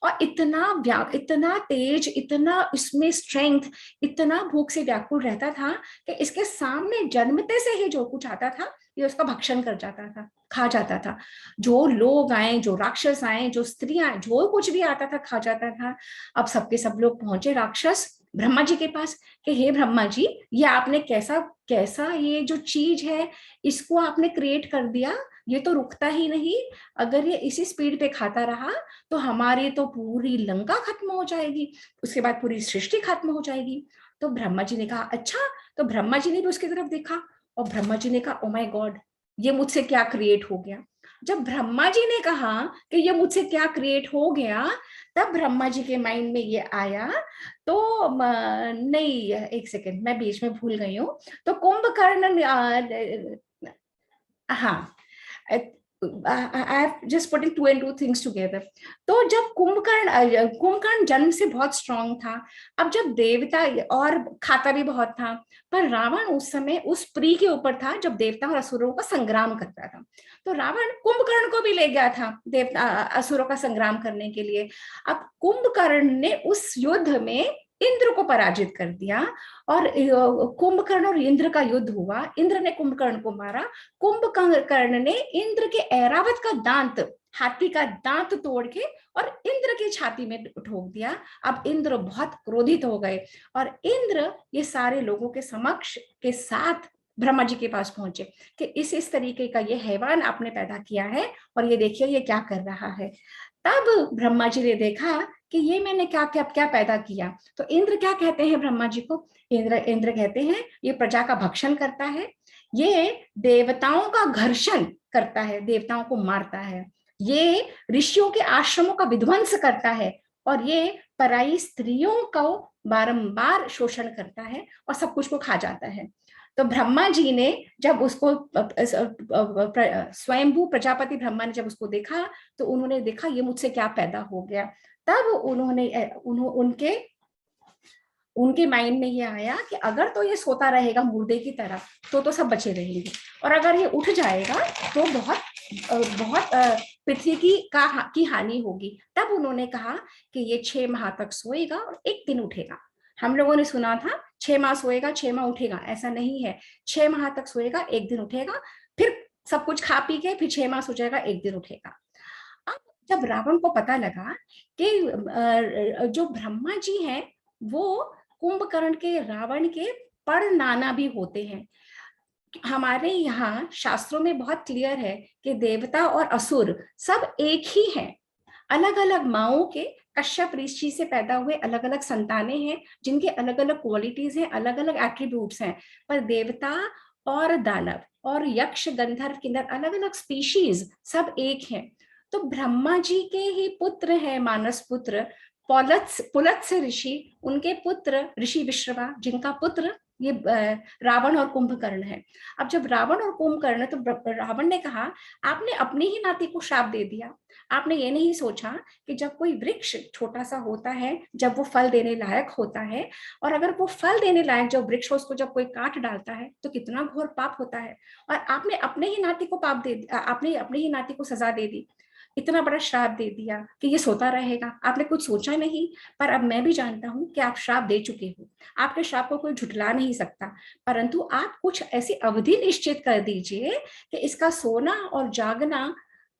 और इतना तेज, इतना इसमें स्ट्रेंथ, इतना भूख से व्याकुल रहता था कि इसके सामने जन्मते से ही जो कुछ आता था ये उसका भक्षण कर जाता था, खा जाता था। जो लोग आए, जो राक्षस आए, जो स्त्रियां, जो कुछ भी आता था खा जाता था। अब सबके सब लोग पहुंचे राक्षस ब्रह्मा जी के पास कि हे ब्रह्मा जी, ये आपने कैसा कैसा ये जो चीज है इसको आपने क्रिएट कर दिया, ये तो रुकता ही नहीं, अगर ये इसी स्पीड पे खाता रहा तो हमारी तो पूरी लंका खत्म हो जाएगी, उसके बाद पूरी सृष्टि खत्म हो जाएगी। तो ब्रह्मा जी ने कहा अच्छा। तो ब्रह्मा जी ने भी उसकी तरफ देखा, और ब्रह्मा जी ने कहा ओ माय गॉड, ये मुझसे क्या क्रिएट हो गया। जब ब्रह्मा जी ने कहा कि ये मुझसे क्या क्रिएट हो गया, तब ब्रह्मा जी के माइंड में ये आया। तो नहीं, एक सेकेंड, मैं बीच में भूल गई हूँ। तो कुंभकर्ण, हाँ, I have just putting two and two things together. तो जब कुंभकर्ण जन्म से बहुत स्ट्रांग था, अब जब देवता, और खाता भी बहुत था, पर रावण उस समय उस प्री के ऊपर था जब देवता और असुरों का संग्राम करता था। तो रावण कुंभकर्ण को भी ले गया था देवता असुरों का संग्राम करने के लिए। अब कुंभकर्ण ने उस युद्ध में इंद्र को पराजित कर दिया, और कुंभकर्ण और इंद्र का युद्ध हुआ, इंद्र ने कुंभकर्ण को मारा। कुंभकर्ण ने इंद्र के ऐरावत का दांत, हाथी का दांत तोड़ के और इंद्र की छाती में ठोक दिया। अब इंद्र बहुत क्रोधित हो गए, और इंद्र ये सारे लोगों के समक्ष के साथ ब्रह्मा जी के पास पहुंचे कि इस तरीके का ये हैवान आपने पैदा किया है, और ये देखिए ये क्या कर रहा है। तब ब्रह्मा जी ने देखा कि ये मैंने क्या क्या क्या पैदा किया। तो इंद्र क्या कहते हैं ब्रह्मा जी को? इंद्र कहते हैं ये प्रजा का भक्षण करता है, ये देवताओं का घर्षण करता है, देवताओं को मारता है, ये ऋषियों के आश्रमों का विध्वंस करता है, और ये पराई स्त्रियों को बारंबार शोषण करता है और सब कुछ को खा जाता है। तो ब्रह्मा जी ने जब उसको स्वयंभू प्रजापति ब्रह्मा ने जब उसको देखा, तो उन्होंने देखा ये मुझसे क्या पैदा हो गया। तब उनके उनके माइंड में ये आया कि अगर तो ये सोता रहेगा मुर्दे की तरह तो सब बचे रहेंगे, और अगर ये उठ जाएगा तो बहुत बहुत पृथ्वी की हानि होगी। तब उन्होंने कहा कि ये 6 माह तक सोएगा और एक दिन उठेगा। हम लोगों ने सुना था 6 माह सोएगा 6 माह उठेगा, ऐसा नहीं है। 6 माह तक सोएगा, एक दिन उठेगा, फिर सब कुछ खा पी के फिर 6 माह सो जाएगा, एक दिन उठेगा। अब जब रावण को पता लगा कि जो ब्रह्मा जी हैं वो कुंभकर्ण के, रावण के पर नाना भी होते हैं। हमारे यहाँ शास्त्रों में बहुत क्लियर है कि देवता और असुर सब एक ही हैं। अलग अलग माओं के, कश्यप ऋषि से पैदा हुए अलग अलग संतानें हैं जिनके अलग अलग क्वालिटीज हैं, अलग अलग एट्रीब्यूट्स हैं। पर देवता और दानव और यक्ष गंधर्व किन्नर अलग अलग स्पीशीज सब एक हैं। तो ब्रह्मा जी के ही पुत्र है मानस पुत्र पुलत्स ऋषि, उनके पुत्र ऋषि विश्रवा, जिनका पुत्र ये रावण और कुंभकर्ण है। अब जब रावण और कुंभकर्ण, तो रावण ने कहा आपने अपनी ही नाती को श्राप दे दिया। आपने ये नहीं सोचा कि जब कोई वृक्ष छोटा सा होता है, जब वो फल देने लायक होता है, और अगर वो फल देने लायक जो वृक्ष हो उसको जब कोई काट डालता है तो कितना घोर पाप होता है। और आपने अपने ही नाती को पाप दे, आपने अपने ही नाती को सजा दे दी, इतना बड़ा श्राप दे दिया कि ये सोता रहेगा। आपने कुछ सोचा नहीं। पर अब मैं भी जानता हूं कि आप श्राप दे चुके हो, आपके श्राप को कोई झुठला नहीं सकता। परंतु आप कुछ ऐसी अवधि निश्चित कर दीजिए कि इसका सोना और जागना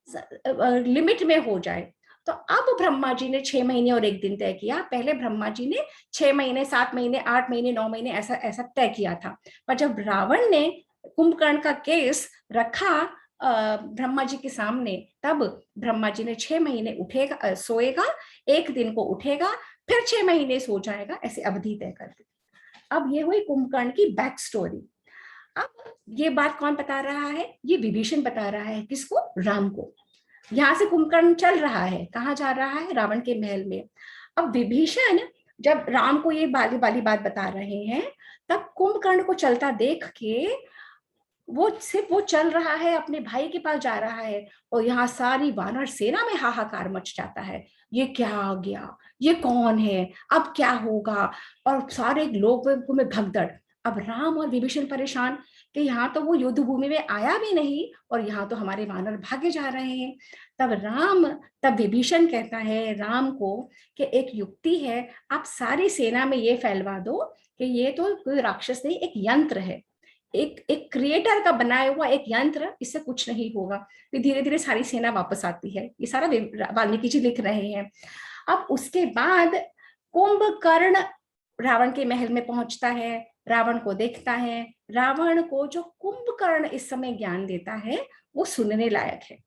लिमिट में हो जाए। तो अब ब्रह्मा जी ने 6 महीने और एक दिन तय किया। पहले ब्रह्मा जी ने 6 महीने, 7 महीने, 8 महीने, 9 महीने ऐसा ऐसा तय किया था। पर जब रावण ने कुंभकर्ण का केस रखा ब्रह्मा जी के सामने, तब ब्रह्मा जी ने 6 महीने उठेगा, सोएगा, एक दिन को उठेगा, फिर 6 महीने सो जाएगा, ऐसी अवधि तय कर दी। अब ये हुई कुंभकर्ण की बैक स्टोरी। अब ये बात कौन बता रहा है? ये विभीषण बता रहा है। किसको? राम को। यहाँ से कुंभकर्ण चल रहा है, कहाँ जा रहा है? रावण के महल में। अब विभीषण जब राम को ये बाली बाली बात बता रहे हैं, तब कुंभकर्ण को चलता देख के वो सिर्फ वो चल रहा है, अपने भाई के पास जा रहा है, और यहाँ सारी वानर सेना में हाहाकार मच जाता है। ये क्या आ गया? ये कौन है? अब क्या होगा? और सारे लोगों में भगदड़। अब राम और विभीषण परेशान कि यहाँ तो वो युद्ध भूमि में आया भी नहीं और यहाँ तो हमारे वानर भागे जा रहे हैं। तब विभीषण कहता है राम को कि एक युक्ति है, आप सारी सेना में ये फैलवा दो कि ये तो कोई राक्षस नहीं, एक यंत्र है, एक एक क्रिएटर का बनाया हुआ एक यंत्र, इससे कुछ नहीं होगा। फिर धीरे धीरे सारी सेना वापस आती है। ये सारा वाल्मीकि जी लिख रहे हैं। अब उसके बाद कुंभकर्ण रावण के महल में पहुंचता है, रावण को देखता है। रावण को जो कुंभकर्ण इस समय ज्ञान देता है वो सुनने लायक है।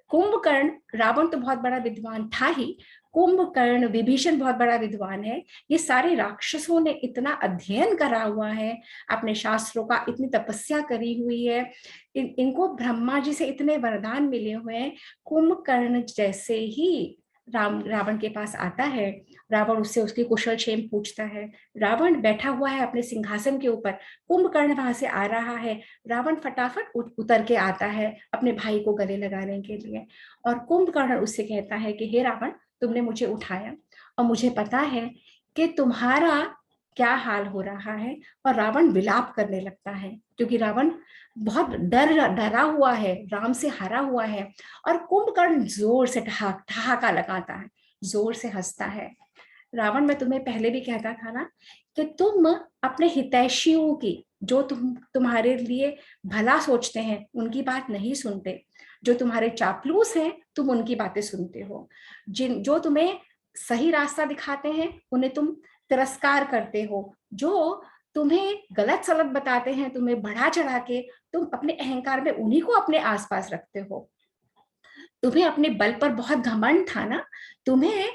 कुंभकर्ण, रावण तो बहुत बड़ा विद्वान था ही, कुंभकर्ण, विभीषण बहुत बड़ा विद्वान है। ये सारे राक्षसों ने इतना अध्ययन करा हुआ है, अपने शास्त्रों का इतनी तपस्या करी हुई है, इनको ब्रह्मा जी से इतने वरदान मिले हुए हैं। कुंभकर्ण जैसे ही रावण के पास आता है, रावण उससे उसकी कुशल क्षेम पूछता है। रावण बैठा हुआ है अपने सिंहासन के ऊपर, कुंभकर्ण वहां से आ रहा है। रावण फटाफट उतर के आता है अपने भाई को गले लगाने के लिए, और कुंभकर्ण उससे कहता है कि हे रावण, तुमने मुझे उठाया और मुझे पता है कि तुम्हारा क्या हाल हो रहा है। और रावण विलाप करने लगता है, क्योंकि रावण बहुत डरा हुआ है, राम से हारा हुआ है। और कुंभकर्ण जोर से ठहाका लगाता है, जोर से हंसता है। रावण, मैं तुम्हें पहले भी कहता था ना कि तुम अपने हितैषियों की, जो तुम्हारे लिए भला सोचते हैं, उनकी बात नहीं सुनते। जो तुम्हारे चापलूस हैं, तुम उनकी बातें सुनते हो। जो तुम्हें सही रास्ता दिखाते हैं उन्हें तुम तिरस्कार करते हो। जो तुम्हें गलत सलत बताते हैं, तुम्हें बढ़ा चढ़ा के, तुम अपने अहंकार में उन्हीं को अपने आसपास रखते हो। तुम्हें अपने बल पर बहुत घमंड था ना। तुम्हें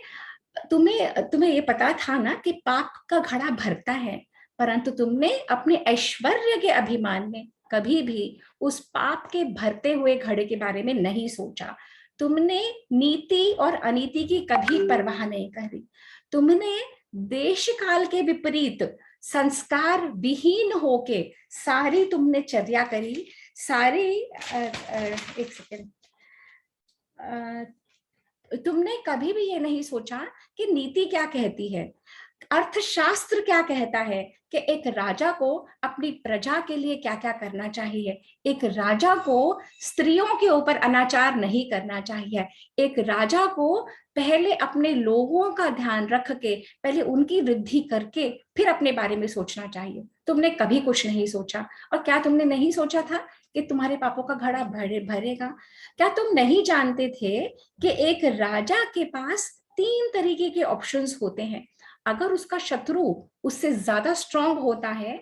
तुम्हें तुम्हें ये पता था ना कि पाप का घड़ा भरता है, परंतु तुमने अपने ऐश्वर्य के अभिमान में कभी भी उस पाप के भरते हुए घड़े के बारे में नहीं सोचा। तुमने नीति और अनीति की कभी परवाह नहीं करी। तुमने देश काल के विपरीत संस्कार विहीन होके सारी तुमने चर्या करी। सारी एक सेकेंड, तुमने कभी भी ये नहीं सोचा कि नीति क्या कहती है। अर्थशास्त्र क्या कहता है कि एक राजा को अपनी प्रजा के लिए क्या क्या करना चाहिए। एक राजा को स्त्रियों के ऊपर अनाचार नहीं करना चाहिए। एक राजा को पहले अपने लोगों का ध्यान रख के, पहले उनकी वृद्धि करके फिर अपने बारे में सोचना चाहिए। तुमने कभी कुछ नहीं सोचा। और क्या तुमने नहीं सोचा था कि तुम्हारे पापों का घड़ा भरेगा? क्या तुम नहीं जानते थे कि एक राजा के पास 3 तरीके के ऑप्शंस होते हैं? अगर उसका शत्रु उससे ज्यादा स्ट्रांग होता है,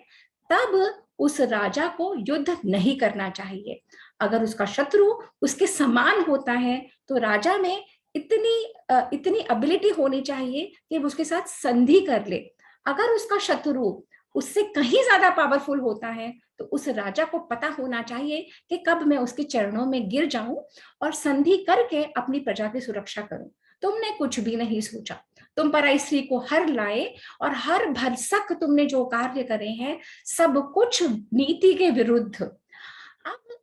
तब उस राजा को युद्ध नहीं करना चाहिए। अगर उसका शत्रु उसके समान होता है, तो राजा में इतनी एबिलिटी होनी चाहिए कि वो उसके साथ संधि कर ले। अगर उसका शत्रु उससे कहीं ज्यादा पावरफुल होता है, तो उस राजा को पता होना चाहिए कि कब मैं उसके चरणों में गिर जाऊं और संधि करके अपनी प्रजा की सुरक्षा करूं। तुमने कुछ भी नहीं सोचा। तुम पराई स्त्री को हर लाए, और हर भरसक तुमने जो कार्य करे हैं, सब कुछ नीति के विरुद्ध। अब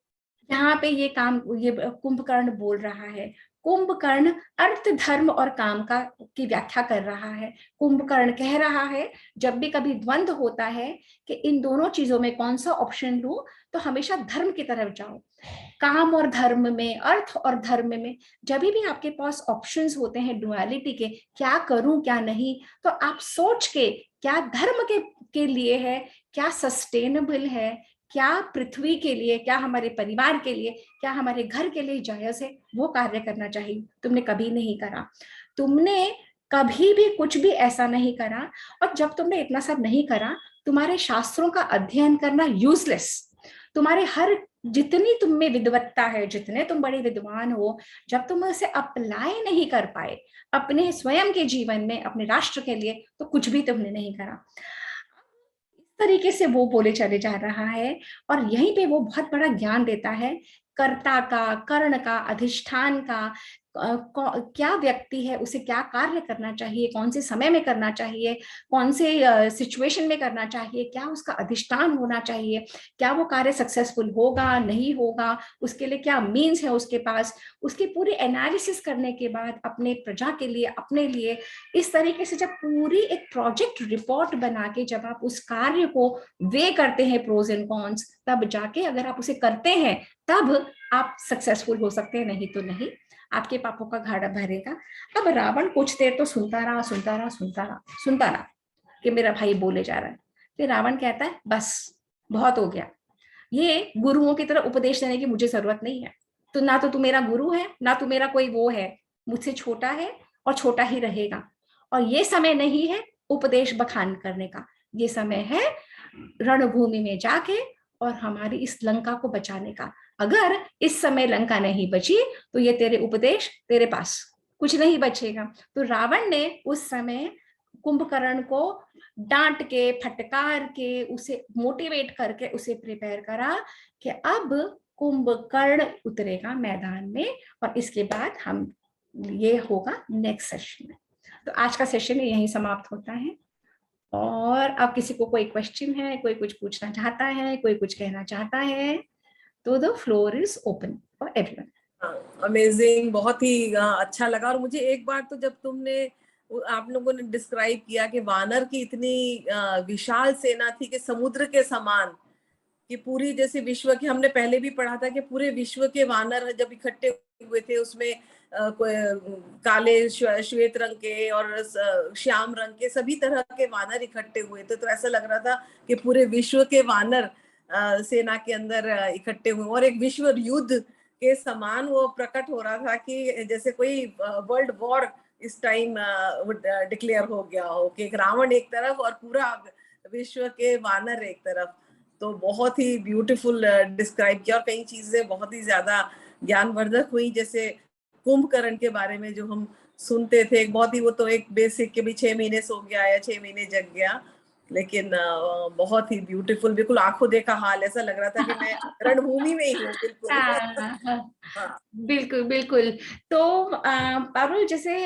यहाँ पे ये कुंभकर्ण बोल रहा है। कुंभकर्ण अर्थ, धर्म और काम का की व्याख्या कर रहा है। कुंभकर्ण कह रहा है, जब भी कभी द्वंद्व होता है कि इन दोनों चीजों में कौन सा ऑप्शन लूं, तो हमेशा धर्म की तरफ जाओ। काम और धर्म में, अर्थ और धर्म में जब भी आपके पास ऑप्शंस होते हैं डुअलिटी के, क्या करूं क्या नहीं, तो आप सोच के क्या धर्म के लिए है, क्या सस्टेनेबल है, क्या पृथ्वी के लिए, क्या हमारे परिवार के लिए, क्या हमारे घर के लिए जायज है, वो कार्य करना चाहिए। तुमने कभी नहीं करा। तुमने कभी भी कुछ भी ऐसा नहीं करा। और जब तुमने इतना सब नहीं करा, तुम्हारे शास्त्रों का अध्ययन करना यूजलेस। तुम्हारे हर जितनी तुम में विद्वत्ता है, जितने तुम बड़े विद्वान हो, जब तुम उसे अप्लाई नहीं कर पाए अपने स्वयं के जीवन में, अपने राष्ट्र के लिए, तो कुछ भी तुमने नहीं करा। इस तरीके से वो बोले चले जा रहा है। और यहीं पे वो बहुत बड़ा ज्ञान देता है, कर्ता का, कर्ण का, अधिष्ठान का, क्या व्यक्ति है, उसे क्या कार्य करना चाहिए, कौन से समय में करना चाहिए, कौन से सिचुएशन में करना चाहिए, क्या उसका अधिष्ठान होना चाहिए, क्या वो कार्य सक्सेसफुल होगा नहीं होगा, उसके लिए क्या मीन्स है उसके पास। उसकी पूरी एनालिसिस करने के बाद अपने प्रजा के लिए, अपने लिए, इस तरीके से जब पूरी एक प्रोजेक्ट रिपोर्ट बना के जब आप उस कार्य को वे करते हैं, प्रोज एंड कॉन्स, तब जाके अगर आप उसे करते हैं, तब आप सक्सेसफुल हो सकते हैं, नहीं तो नहीं। आपके पापों का घड़ा भरेगा। अब रावण कुछ देर तो सुनता रहा कि मेरा भाई बोले जा रहा है। फिर रावण कहता है, बस बहुत हो गया। ये गुरुओं की तरह उपदेश देने की मुझे जरूरत नहीं है। तो ना तो तू मेरा गुरु है, ना तू मेरा कोई वो है, मुझसे छोटा है और छोटा ही रहेगा। और ये समय नहीं है उपदेश बखान करने का, ये समय है रणभूमि में जाके और हमारी इस लंका को बचाने का। अगर इस समय लंका नहीं बची, तो ये तेरे उपदेश, तेरे पास कुछ नहीं बचेगा। तो रावण ने उस समय कुंभकर्ण को डांट के, फटकार के, उसे मोटिवेट करके उसे प्रिपेयर करा कि अब कुंभकर्ण उतरेगा मैदान में, और इसके बाद हम ये होगा नेक्स्ट सेशन में। तो आज का सेशन यहीं समाप्त होता है। और अब किसी को कोई क्वेश्चन है, कोई कुछ पूछना चाहता है, कोई कुछ कहना चाहता है, तो the floor is open for everyone. Amazing, बहुत ही अच्छा लगा। और मुझे एक बार तो जब आप लोगों ने डिस्क्राइब किया कि वानर की इतनी विशाल सेना थी कि समुद्र के समान, कि पूरी जैसे विश्व के, हमने पहले भी पढ़ा था कि पूरे विश्व के वानर जब इकट्ठे हुए थे, उसमें काले, श्वेत रंग के और श्याम रंग के सभी तरह के वानर इकट्ठे हुए थे। तो ऐसा लग रहा था कि पूरे विश्व के वानर सेना के अंदर इकट्ठे हुए, और एक विश्व युद्ध के समान वो प्रकट हो रहा था कि जैसे कोई वर्ल्ड वॉर इस टाइम डिक्लेयर हो गया हो, कि एक रावण एक तरफ और पूरा विश्व के वानर एक तरफ। तो बहुत ही ब्यूटीफुल डिस्क्राइब किया, और कई चीजें बहुत ही ज्यादा ज्ञानवर्धक हुई, जैसे कुंभकर्ण के बारे में जो हम सुनते थे, बहुत ही वो तो एक बेसिक के भी 6 महीने सो गया या 6 महीने जग गया, लेकिन बहुत ही ब्यूटीफुल, बिल्कुल आंखों देखा हाल, ऐसा लग रहा था कि मैं रणभूमि में ही हूँ बिल्कुल। हाँ, हाँ, हाँ, बिल्कुल बिल्कुल। तो पारुल, जैसे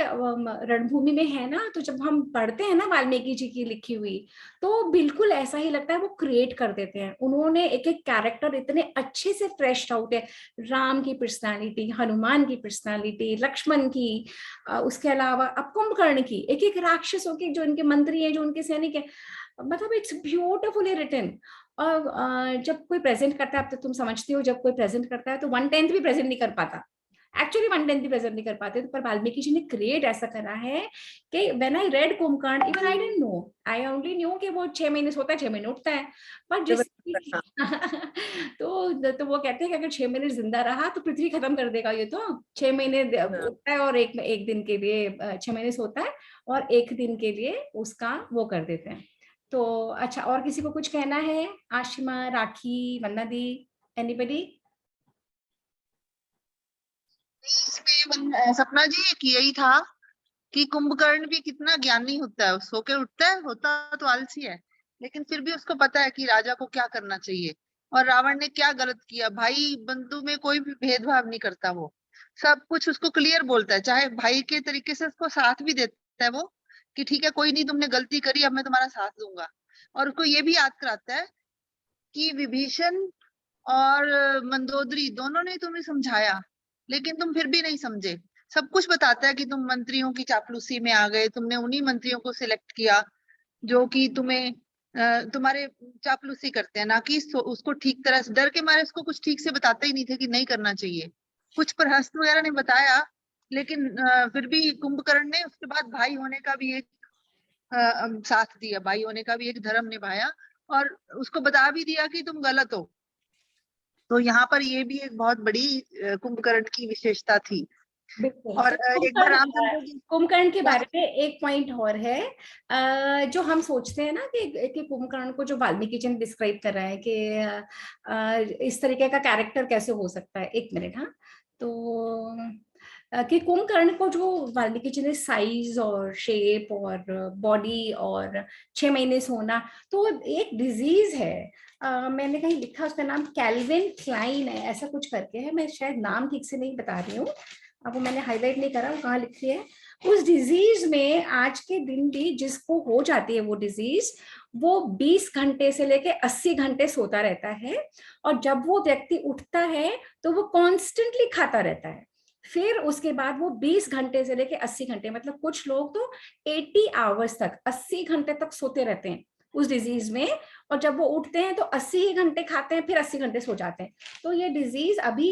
रणभूमि में है ना, तो जब हम पढ़ते हैं ना वाल्मीकि जी की लिखी हुई, तो बिल्कुल ऐसा ही लगता है, वो क्रिएट कर देते हैं उन्होंने। एक एक कैरेक्टर इतने अच्छे से फ्रेश आउट है। राम की पर्सनालिटी, हनुमान की पर्सनालिटी, लक्ष्मण की, उसके अलावा अब कुंभकर्ण की, एक एक राक्षसों के जो इनके मंत्री हैं, जो उनके सैनिक हैं, मतलब इट्स ब्यूटिफुली रिटन। और जब कोई प्रेजेंट करता है, अब तो तुम समझती हो, जब कोई प्रेजेंट करता है तो 1/10 भी प्रेजेंट नहीं कर पाता, एक्चुअली 1/10 भी प्रेजेंट नहीं कर पाते। तो पर वाल्मीकि जी ने क्रिएट ऐसा करा है कि when I read Kumbhakarna, even I didn't know, I only new कि वो 6 महीने सोता है, 6 महीने उठता है। पर जिस हाँ, तो वो कहते हैं कि अगर 6 महीने जिंदा रहा तो पृथ्वी खत्म कर देगा ये, तो 6 महीने हाँ। उठता है और एक दिन के लिए 6 महीने सोता है, और एक दिन के लिए उसका वो कर देते हैं। तो अच्छा, और किसी को कुछ कहना है? आशिमा, राखी, वंदना दी, एनीबडी? इसमें सपना जी एक यही था कि कुंभकर्ण भी कितना ज्ञानी होता है, सो के उठता है, होता तो आलसी है, लेकिन फिर भी उसको पता है कि राजा को क्या करना चाहिए। और रावण ने क्या गलत किया, भाई बंधु में कोई भी भेदभाव नहीं करता, वो सब कुछ उसको क्लियर बोलता है, चाहे भाई के तरीके से उसको साथ भी देता है वो, कि ठीक है कोई नहीं, तुमने गलती करी, अब मैं तुम्हारा साथ दूंगा। और उसको ये भी याद कराता है कि विभीषण और मंदोदरी दोनों ने तुम्हें समझाया, लेकिन तुम फिर भी नहीं समझे। सब कुछ बताता है कि तुम मंत्रियों की चापलूसी में आ गए, तुमने उन्हीं मंत्रियों को सिलेक्ट किया जो कि तुम्हें तुम्हारे चापलूसी करते हैं, ना कि उसको ठीक तरह से, डर के मारे उसको कुछ ठीक से बताते ही नहीं थे कि नहीं करना चाहिए। कुछ प्रहस्त वगैरह ने बताया, लेकिन फिर भी कुंभकर्ण ने उसके बाद भाई होने का भी एक साथ दिया, भाई होने का भी एक धर्म निभाया, और उसको बता भी दिया कि तुम गलत हो। तो यहाँ पर ये भी एक बहुत बड़ी कुंभकर्ण की विशेषता थी। बिल्कुल। और तो एक बार रामचंद्र जी कुंभकर्ण के क्या- बारे में एक पॉइंट और है, जो हम सोचते हैं ना कि कुंभकर्ण को जो वाल्मीकि जी ने डिस्क्राइब कर रहा है कि इस तरीके का कैरेक्टर कैसे हो सकता है, एक मिनट, हाँ। तो कि कुंभकर्ण को जो वाल्मीकि जी ने साइज और शेप और बॉडी और 6 महीने सोना, तो एक डिजीज है, मैंने कहीं लिखा, उसका नाम कैल्विन क्लाइन है, ऐसा कुछ करके है, मैं शायद नाम ठीक से नहीं बता रही हूँ, अब वो मैंने हाईलाइट नहीं करा, वो कहाँ लिखी है। उस डिजीज में आज के दिन भी जिसको हो जाती है वो डिजीज, वो 20 घंटे से लेके 80 घंटे सोता रहता है, और जब वो व्यक्ति उठता है तो वो कॉन्स्टेंटली खाता रहता है। फिर उसके बाद वो 20 घंटे से लेके 80 घंटे, मतलब कुछ लोग तो 80 आवर्स तक, 80 घंटे तक सोते रहते हैं उस डिजीज में, और जब वो उठते हैं तो 80 ही घंटे खाते हैं, फिर 80 घंटे सो जाते हैं। तो ये डिजीज अभी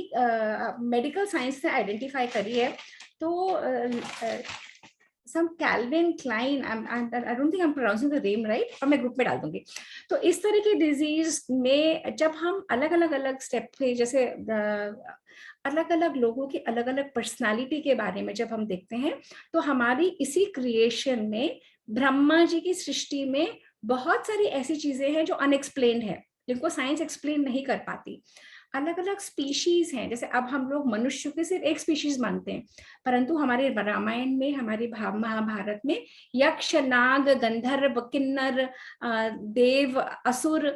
मेडिकल साइंस से आइडेंटिफाई करी है। तो some Calvin Klein, I don't think I am pronouncing the name right, और मैं ग्रुप में डाल दूंगी। तो इस तरह की डिजीज में जब हम अलग स्टेप पे, जैसे अलग अलग लोगों की अलग अलग पर्सनालिटी के बारे में जब हम देखते हैं, तो हमारी इसी क्रिएशन में, ब्रह्मा जी की सृष्टि में बहुत सारी ऐसी चीजें हैं जो अनएक्सप्लेन्ड है, जिनको साइंस एक्सप्लेन नहीं कर पाती। अलग अलग स्पीशीज हैं, जैसे अब हम लोग मनुष्य के सिर्फ एक स्पीशीज मानते हैं, परंतु हमारे रामायण में, हमारी महाभारत में यक्ष, नाग, गंधर्व, किन्नर, देव, असुर,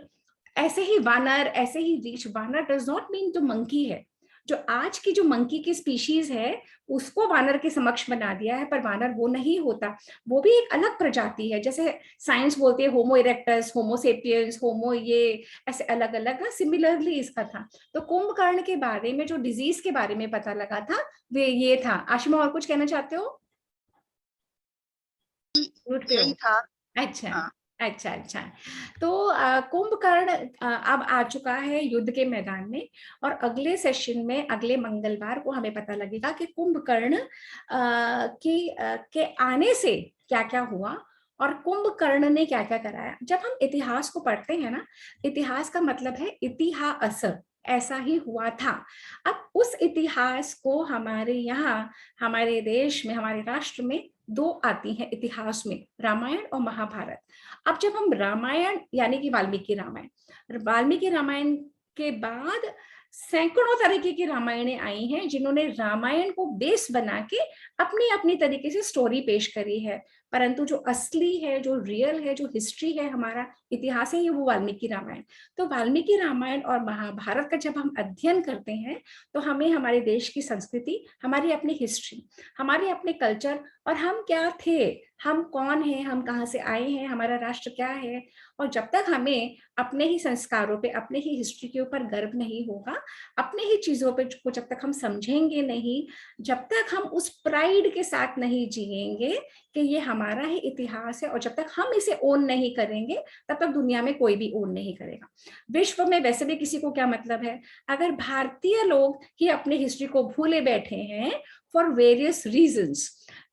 ऐसे ही वानर, ऐसे ही रीछ। वानर डज नॉट मीन जो मंकी है, जो आज की जो मंकी की स्पीशीज है उसको वानर के समक्ष बना दिया है, पर वानर वो नहीं होता, वो भी एक अलग प्रजाति है। जैसे साइंस बोलती है होमो इरेक्टस, होमो सेपियंस, होमो ये, ऐसे अलग अलग, सिमिलरली इसका था। तो कुंभकर्ण के बारे में जो डिजीज के बारे में पता लगा था, वे ये था। आशिमा, और कुछ कहना चाहते हो? म्यूट पे यही हो? था। अच्छा, हाँ, अच्छा, अच्छा। तो कुंभकर्ण अब आ चुका है युद्ध के मैदान में, और अगले सेशन में, अगले मंगलवार को हमें पता लगेगा कि कुंभकर्ण के आने से क्या क्या हुआ, और कुंभकर्ण ने क्या क्या कराया। जब हम इतिहास को पढ़ते हैं ना, इतिहास का मतलब है इतिहास, ऐसा ही हुआ था। अब उस इतिहास को हमारे यहाँ, हमारे देश में, हमारे राष्ट्र में दो आती हैं इतिहास में, रामायण और महाभारत। अब जब हम रामायण, यानी कि वाल्मीकि रामायण, वाल्मीकि रामायण के बाद सैकड़ों तरीके की रामायणें आई हैं, जिन्होंने रामायण को बेस बना के अपनी अपनी तरीके से स्टोरी पेश करी है। परंतु जो असली है, जो रियल है, जो हिस्ट्री है, हमारा इतिहास है, ये वो वाल्मीकि रामायण। तो वाल्मीकि रामायण और महाभारत का जब हम अध्ययन करते हैं तो हमें हमारे देश की संस्कृति, हमारी अपनी हिस्ट्री, हमारे अपने कल्चर और हम क्या थे, हम कौन हैं, हम कहाँ से आए हैं, हमारा राष्ट्र क्या है, और जब तक हमें अपने ही संस्कारों पे, अपने ही हिस्ट्री के ऊपर गर्व नहीं होगा, अपने ही चीजों पे को जब तक हम समझेंगे नहीं, जब तक हम उस प्राइड के साथ नहीं जिएंगे कि ये हमारा ही इतिहास है, और जब तक हम इसे ओन नहीं करेंगे तब तक दुनिया में कोई भी ओन नहीं करेगा। विश्व में वैसे भी किसी को क्या मतलब है, अगर भारतीय लोग ही अपने हिस्ट्री को भूले बैठे हैं फॉर वेरियस रीजंस।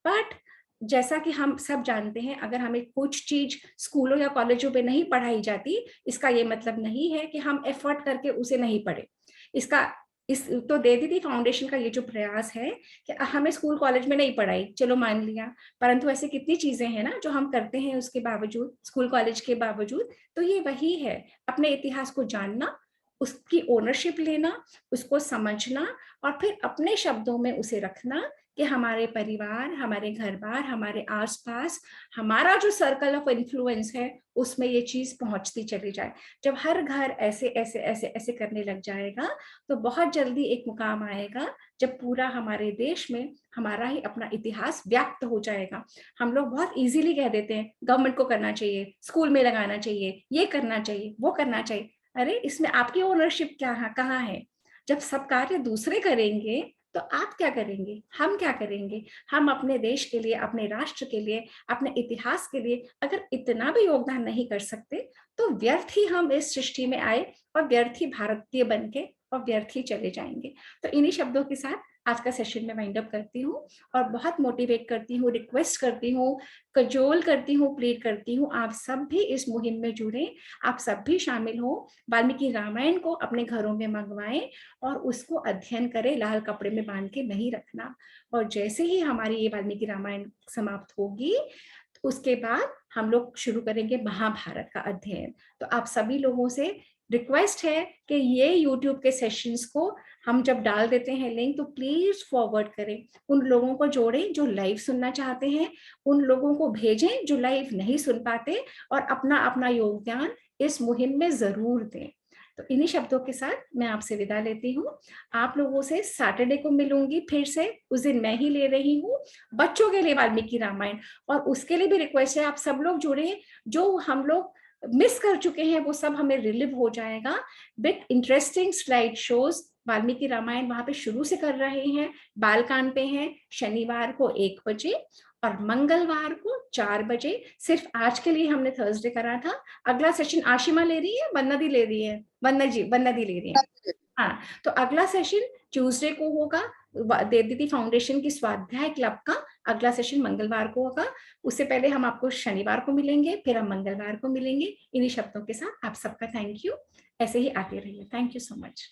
बट जैसा कि हम सब जानते हैं, अगर हमें कुछ चीज स्कूलों या कॉलेजों में नहीं पढ़ाई जाती, इसका ये मतलब नहीं है कि हम एफर्ट करके उसे नहीं पढ़े। इसका इस तो दीदी फाउंडेशन का ये जो प्रयास है कि हमें स्कूल कॉलेज में नहीं पढ़ाई, चलो मान लिया, परंतु ऐसी कितनी चीजें हैं ना जो हम करते हैं उसके बावजूद, स्कूल कॉलेज के बावजूद। तो ये वही है, अपने इतिहास को जानना, उसकी ओनरशिप लेना, उसको समझना और फिर अपने शब्दों में उसे रखना कि हमारे परिवार, हमारे घर बार, हमारे आसपास, हमारा जो सर्कल ऑफ इन्फ्लुएंस है उसमें ये चीज पहुंचती चली जाए। जब हर घर ऐसे ऐसे ऐसे ऐसे करने लग जाएगा तो बहुत जल्दी एक मुकाम आएगा जब पूरा हमारे देश में हमारा ही अपना इतिहास व्याप्त हो जाएगा। हम लोग बहुत इजीली कह देते हैं गवर्नमेंट को करना चाहिए, स्कूल में लगाना चाहिए, ये करना चाहिए, वो करना चाहिए। अरे इसमें आपकी ओनरशिप क्या है, कहाँ है? जब सब कार्य दूसरे करेंगे तो आप क्या करेंगे, हम क्या करेंगे? हम अपने देश के लिए, अपने राष्ट्र के लिए, अपने इतिहास के लिए अगर इतना भी योगदान नहीं कर सकते तो व्यर्थ ही हम इस सृष्टि में आए और व्यर्थ ही भारतीय बन के और व्यर्थ ही चले जाएंगे। तो इन्हीं शब्दों के साथ आज का सेशन में वाइंड अप करती हूँ और बहुत मोटिवेट करती हूँ, रिक्वेस्ट करती हूँ, कजोल करती हूँ, प्लीड करती हूँ, आप सब भी इस मुहिम में जुड़े, आप सब भी शामिल हो, वाल्मीकि रामायण को अपने घरों में मंगवाएं और उसको अध्ययन करें, लाल कपड़े में बांध के नहीं रखना। और जैसे ही हमारी ये वाल्मीकि रामायण समाप्त होगी उसके बाद हम लोग शुरू करेंगे महाभारत का अध्ययन। तो आप सभी लोगों से रिक्वेस्ट है कि ये YouTube के सेशंस को हम जब डाल देते हैं लिंक तो प्लीज फॉरवर्ड करें, उन लोगों को जोड़ें जो लाइव सुनना चाहते हैं, उन लोगों को भेजें जो लाइव नहीं सुन पाते, और अपना अपना योगदान इस मुहिम में जरूर दें। तो इन्हीं शब्दों के साथ मैं आपसे विदा लेती हूँ। आप लोगों से सैटरडे को मिलूंगी फिर से, उस दिन मैं ही ले रही हूँ बच्चों के लिए वाल्मीकि रामायण, और उसके लिए भी रिक्वेस्ट है आप सब लोग जुड़े, जो हम लोग मिस कर चुके हैं वो सब हमें रिलीव हो जाएगा with interesting slide shows. Valmiki Ramayana वहां पे शुरू से कर रहे हैं, बालकांड पे हैं, शनिवार को 1 बजे और मंगलवार को 4 बजे। सिर्फ आज के लिए हमने थर्सडे करा था, अगला सेशन आशिमा ले रही है, वन्ना दी ले रही है, वन्ना दी ले रही है। हाँ, तो अगला सेशन ट्यूसडे को होगा, देवदीदी फाउंडेशन की स्वाध्याय क्लब का अगला सेशन मंगलवार को होगा। उससे पहले हम आपको शनिवार को मिलेंगे, फिर हम मंगलवार को मिलेंगे। इन्हीं शब्दों के साथ आप सबका थैंक यू, ऐसे ही आते रहिए। Thank you so much.